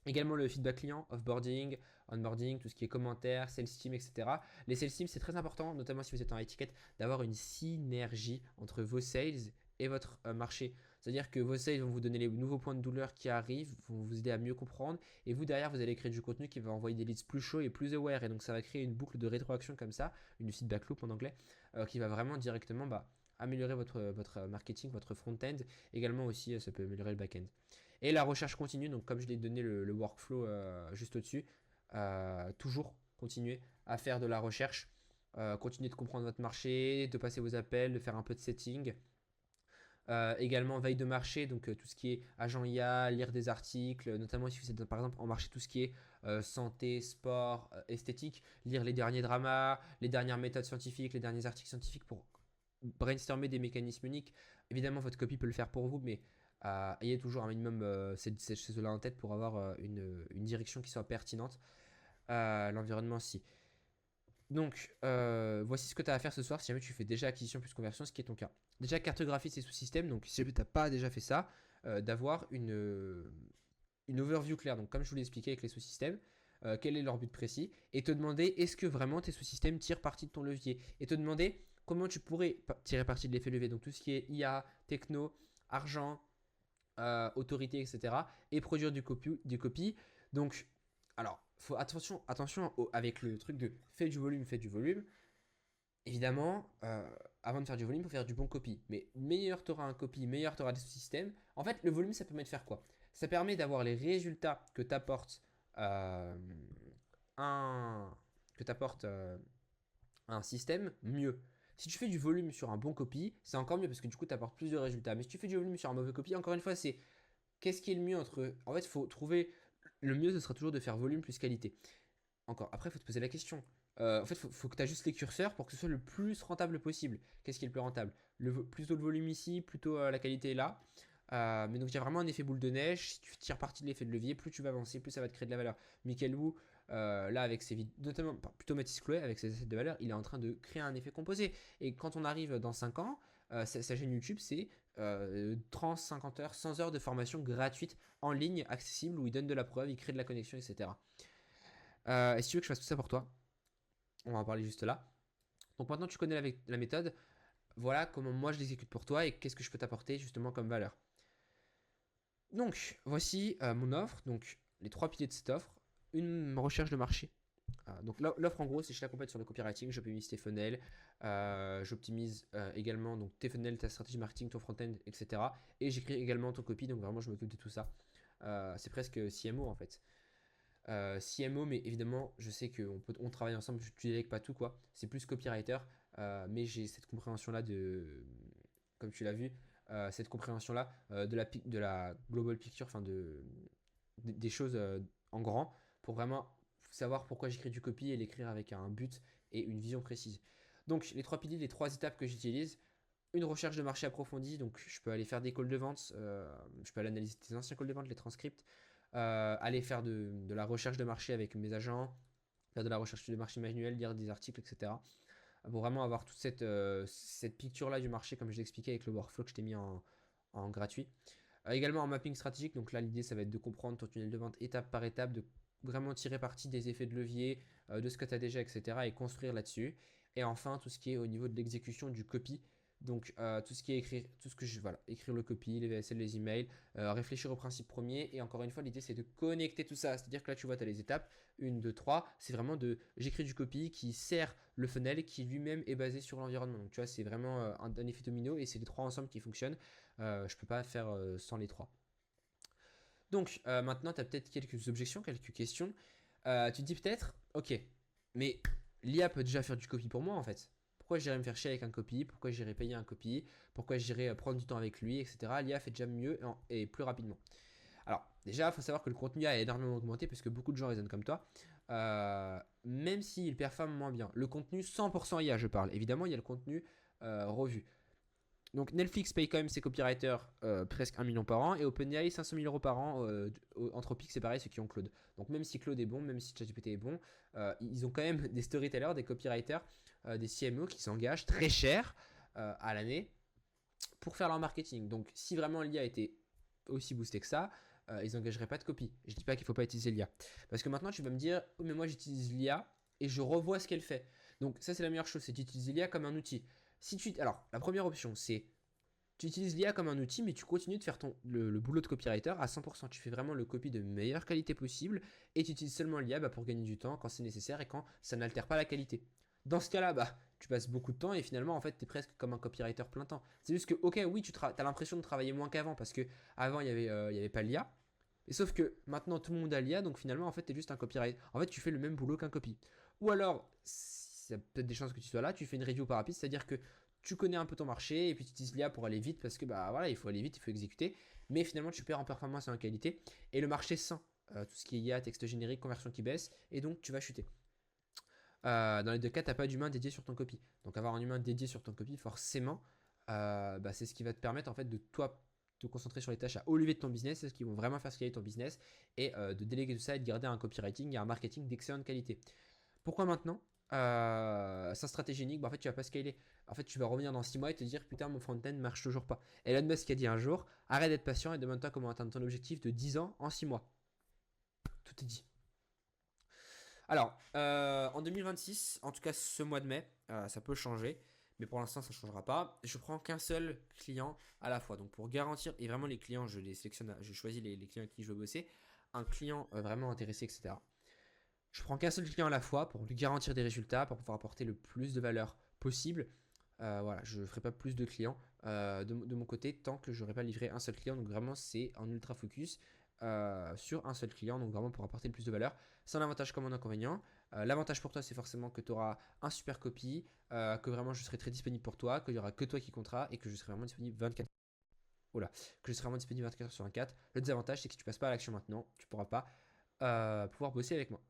Également le feedback client, offboarding, onboarding, tout ce qui est commentaires, sales team, etc. Les sales teams, c'est très important, notamment si vous êtes en étiquette, d'avoir une synergie entre vos sales et votre marché. C'est-à-dire que vos sales vont vous donner les nouveaux points de douleur qui arrivent, vont vous aider à mieux comprendre. Et vous, derrière, vous allez créer du contenu qui va envoyer des leads plus chauds et plus aware. Et donc, ça va créer une boucle de rétroaction comme ça, une feedback loop en anglais, qui va vraiment directement améliorer votre marketing, votre front-end. Également aussi, ça peut améliorer le back-end. Et la recherche continue, donc comme je l'ai donné le workflow juste au-dessus, toujours continuer à faire de la recherche, continuer de comprendre votre marché, de passer vos appels, de faire un peu de setting. Également veille de marché, donc tout ce qui est agent IA, lire des articles, notamment si vous êtes par exemple en marché tout ce qui est santé, sport, esthétique, lire les derniers dramas, les dernières méthodes scientifiques, les derniers articles scientifiques pour brainstormer des mécanismes uniques. Évidemment, votre copie peut le faire pour vous, mais ayez toujours un minimum ces choses-là en tête pour avoir une direction qui soit pertinente. L'environnement, si. Donc, voici ce que tu as à faire ce soir si jamais tu fais déjà acquisition plus conversion, ce qui est ton cas. Déjà, cartographie ces sous-systèmes. Donc, si jamais tu n'as pas déjà fait ça, d'avoir une overview claire. Donc, comme je vous l'ai expliqué avec les sous-systèmes, quel est leur but précis et te demander est-ce que vraiment tes sous-systèmes tirent parti de ton levier et te demander comment tu pourrais tirer parti de l'effet levier. Donc, tout ce qui est IA, techno, argent, autorité, etc. et produire du copy. Donc, alors, faut attention avec le truc de fais du volume, fais du volume. Évidemment, avant de faire du volume, il faut faire du bon copy. Mais meilleur tu auras un copy, meilleur tu auras des sous-systèmes. En fait, le volume, ça permet de faire quoi? Ça permet d'avoir les résultats que t'apporte euh, un, que t'apporte un système mieux. Si tu fais du volume sur un bon copy, c'est encore mieux parce que du coup, tu apportes plus de résultats. Mais si tu fais du volume sur un mauvais copy, encore une fois, c'est qu'est-ce qui est le mieux entre. En fait, il faut trouver. Le mieux, ce sera toujours de faire volume plus qualité. Encore, après, il faut te poser la question. En fait, faut que tu ajustes les curseurs pour que ce soit le plus rentable possible. Qu'est-ce qui est le plus rentable? Plutôt le volume ici, plutôt la qualité là. Mais donc, il y a vraiment un effet boule de neige. Si tu tires parti de l'effet de levier, plus tu vas avancer, plus ça va te créer de la valeur. Michael Wu, là, avec ses vidéos, notamment, plutôt Mathis Chloé, avec ses assets de valeur, il est en train de créer un effet composé. Et quand on arrive dans 5 ans, sa chaîne YouTube, c'est 30, 50 heures, 100 heures de formation gratuite en ligne, accessible, où il donne de la preuve, il crée de la connexion, etc. Et si tu veux que je fasse tout ça pour toi, on va en parler juste là. Donc maintenant tu connais la méthode, voilà comment moi je l'exécute pour toi et qu'est-ce que je peux t'apporter justement comme valeur. Donc voici mon offre, donc les trois piliers de cette offre, une recherche de marché. Donc l'offre en gros c'est je t'accompagne sur le copywriting, j'optimise tes funnels, j'optimise également donc tes funnels, ta stratégie marketing, ton front-end, etc. Et j'écris également ton copy, donc vraiment je m'occupe de tout ça. C'est presque CMO en fait. CMO, mais évidemment, je sais qu'on travaille ensemble, tu délègues pas tout, quoi. C'est plus copywriter, mais j'ai cette compréhension-là comme tu l'as vu, cette compréhension-là de la global picture, enfin des choses en grand, pour vraiment savoir pourquoi j'écris du copy et l'écrire avec un but et une vision précise. Donc les 3 piliers, les 3 étapes que j'utilise. Une recherche de marché approfondie, donc je peux aller faire des calls de vente, je peux aller analyser tes anciens calls de vente, les transcripts, aller faire de la recherche de marché avec mes agents, faire de la recherche de marché manuel, lire des articles, etc. Pour vraiment avoir toute cette picture-là du marché, comme je l'expliquais avec le workflow que je t'ai mis en gratuit. Également en mapping stratégique, donc là l'idée ça va être de comprendre ton tunnel de vente étape par étape, de vraiment tirer parti des effets de levier, de ce que tu as déjà, etc. et construire là-dessus. Et enfin tout ce qui est au niveau de l'exécution du copy, donc tout ce qui est écrire, tout ce que voilà, écrire le copy, les VSL, les emails, réfléchir au principe premier. Et encore une fois, l'idée c'est de connecter tout ça. C'est-à-dire que là tu vois, tu as les étapes, 1, 2, 3. C'est vraiment j'écris du copy qui sert le funnel qui lui-même est basé sur l'environnement. Donc tu vois, c'est vraiment un effet domino et c'est les 3 ensemble qui fonctionnent. Je ne peux pas faire sans les 3. Donc maintenant, tu as peut-être quelques objections, quelques questions. Tu te dis peut-être, ok, mais l'IA peut déjà faire du copy pour moi en fait. Pourquoi j'irais me faire chier avec un copy? Pourquoi j'irais payer un copy? Pourquoi j'irais prendre du temps avec lui, etc. L'IA fait déjà mieux et plus rapidement. Alors, déjà, il faut savoir que le contenu a énormément augmenté parce que beaucoup de gens raisonnent comme toi. Même s'il performe moins bien. Le contenu 100% IA, je parle. Évidemment, il y a le contenu revu. Donc Netflix paye quand même ses copywriters presque 1 million par an et OpenAI 500 000 euros par an. Anthropic c'est pareil, ceux qui ont Claude. Donc même si Claude est bon, même si ChatGPT est bon, ils ont quand même des storytellers, des copywriters, des CMO qui s'engagent très cher à l'année pour faire leur marketing. Donc si vraiment l'IA était aussi boosté que ça, ils n'engageraient pas de copie. Je dis pas qu'il ne faut pas utiliser l'IA. Parce que maintenant tu vas me dire, oh, mais moi j'utilise l'IA et je revois ce qu'elle fait. Donc ça c'est la meilleure chose, c'est d'utiliser l'IA comme un outil. Alors, la première option, c'est tu utilises l'IA comme un outil, mais tu continues de faire le boulot de copywriter à 100%. Tu fais vraiment le copy de meilleure qualité possible et tu utilises seulement l'IA pour gagner du temps quand c'est nécessaire et quand ça n'altère pas la qualité. Dans ce cas-là, tu passes beaucoup de temps et finalement, en fait, tu es presque comme un copywriter plein temps. C'est juste que, ok, oui, tu as l'impression de travailler moins qu'avant parce qu'avant, il n'y avait pas l'IA. Et sauf que maintenant, tout le monde a l'IA, donc finalement, en fait, tu es juste un copywriter. En fait, tu fais le même boulot qu'un copy. Ou alors, il y a peut-être des chances que tu sois là, tu fais une review par rapide, c'est-à-dire que tu connais un peu ton marché et puis tu utilises l'IA pour aller vite parce que voilà, il faut aller vite, il faut exécuter. Mais finalement, tu perds en performance et en qualité. Et le marché sent tout ce qui est IA, texte générique, conversion qui baisse, et donc tu vas chuter. Dans les deux cas, tu n'as pas d'humain dédié sur ton copy. Donc avoir un humain dédié sur ton copy, forcément, c'est ce qui va te permettre en fait de toi te concentrer sur les tâches à haut levier de ton business, c'est ce qui vont vraiment faire scaler ton business et de déléguer tout ça et de garder un copywriting et un marketing d'excellente qualité. Pourquoi maintenant sa stratégie unique, en fait, tu vas pas scaler. En fait, tu vas revenir dans 6 mois et te dire putain, mon front-end marche toujours pas. Elon Musk a dit un jour arrête d'être patient et demande-toi comment atteindre ton objectif de 10 ans en 6 mois. Tout est dit. Alors, en 2026, en tout cas ce mois de mai, ça peut changer, mais pour l'instant ça ne changera pas. Je prends qu'un seul client à la fois. Donc pour garantir, et vraiment les clients, je les sélectionne, je choisis les clients avec qui je veux bosser, un client vraiment intéressé, etc. Je prends qu'un seul client à la fois pour lui garantir des résultats, pour pouvoir apporter le plus de valeur possible. Voilà, je ne ferai pas plus de clients de mon côté tant que je n'aurai pas livré un seul client. Donc vraiment, c'est en ultra focus sur un seul client, donc vraiment pour apporter le plus de valeur. C'est un avantage comme un inconvénient. L'avantage pour toi, c'est forcément que tu auras un super copy, que vraiment je serai très disponible pour toi, qu'il n'y aura que toi qui comptera et que je serai vraiment disponible 24 voilà, que je serai vraiment disponible 24 heures sur 24. Le désavantage, c'est que si tu passes pas à l'action maintenant, tu ne pourras pas pouvoir bosser avec moi.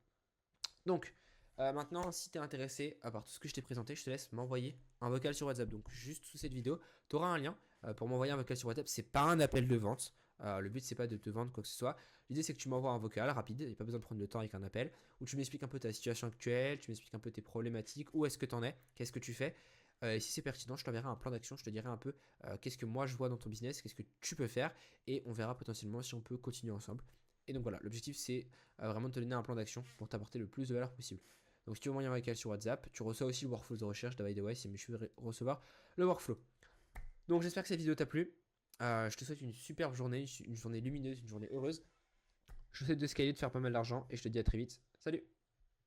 Donc, maintenant, si tu es intéressé par tout ce que je t'ai présenté, je te laisse m'envoyer un vocal sur WhatsApp. Donc, juste sous cette vidéo, tu auras un lien pour m'envoyer un vocal sur WhatsApp. C'est pas un appel de vente. Le but, c'est pas de te vendre quoi que ce soit. L'idée, c'est que tu m'envoies un vocal rapide. Il n'y a pas besoin de prendre le temps avec un appel. Où tu m'expliques un peu ta situation actuelle, tu m'expliques un peu tes problématiques, où est-ce que tu en es, qu'est-ce que tu fais. Et si c'est pertinent, je t'enverrai un plan d'action. Je te dirai un peu qu'est-ce que moi je vois dans ton business, qu'est-ce que tu peux faire. Et on verra potentiellement si on peut continuer ensemble. Et donc voilà, l'objectif c'est vraiment de te donner un plan d'action pour t'apporter le plus de valeur possible. Donc si tu veux m'envoyer un vocal sur WhatsApp, tu reçois aussi le workflow de recherche by the way si je veux recevoir le workflow. Donc j'espère que cette vidéo t'a plu. Je te souhaite une superbe journée, une journée lumineuse, une journée heureuse. Je te souhaite de scaler, de faire pas mal d'argent et je te dis à très vite. Salut!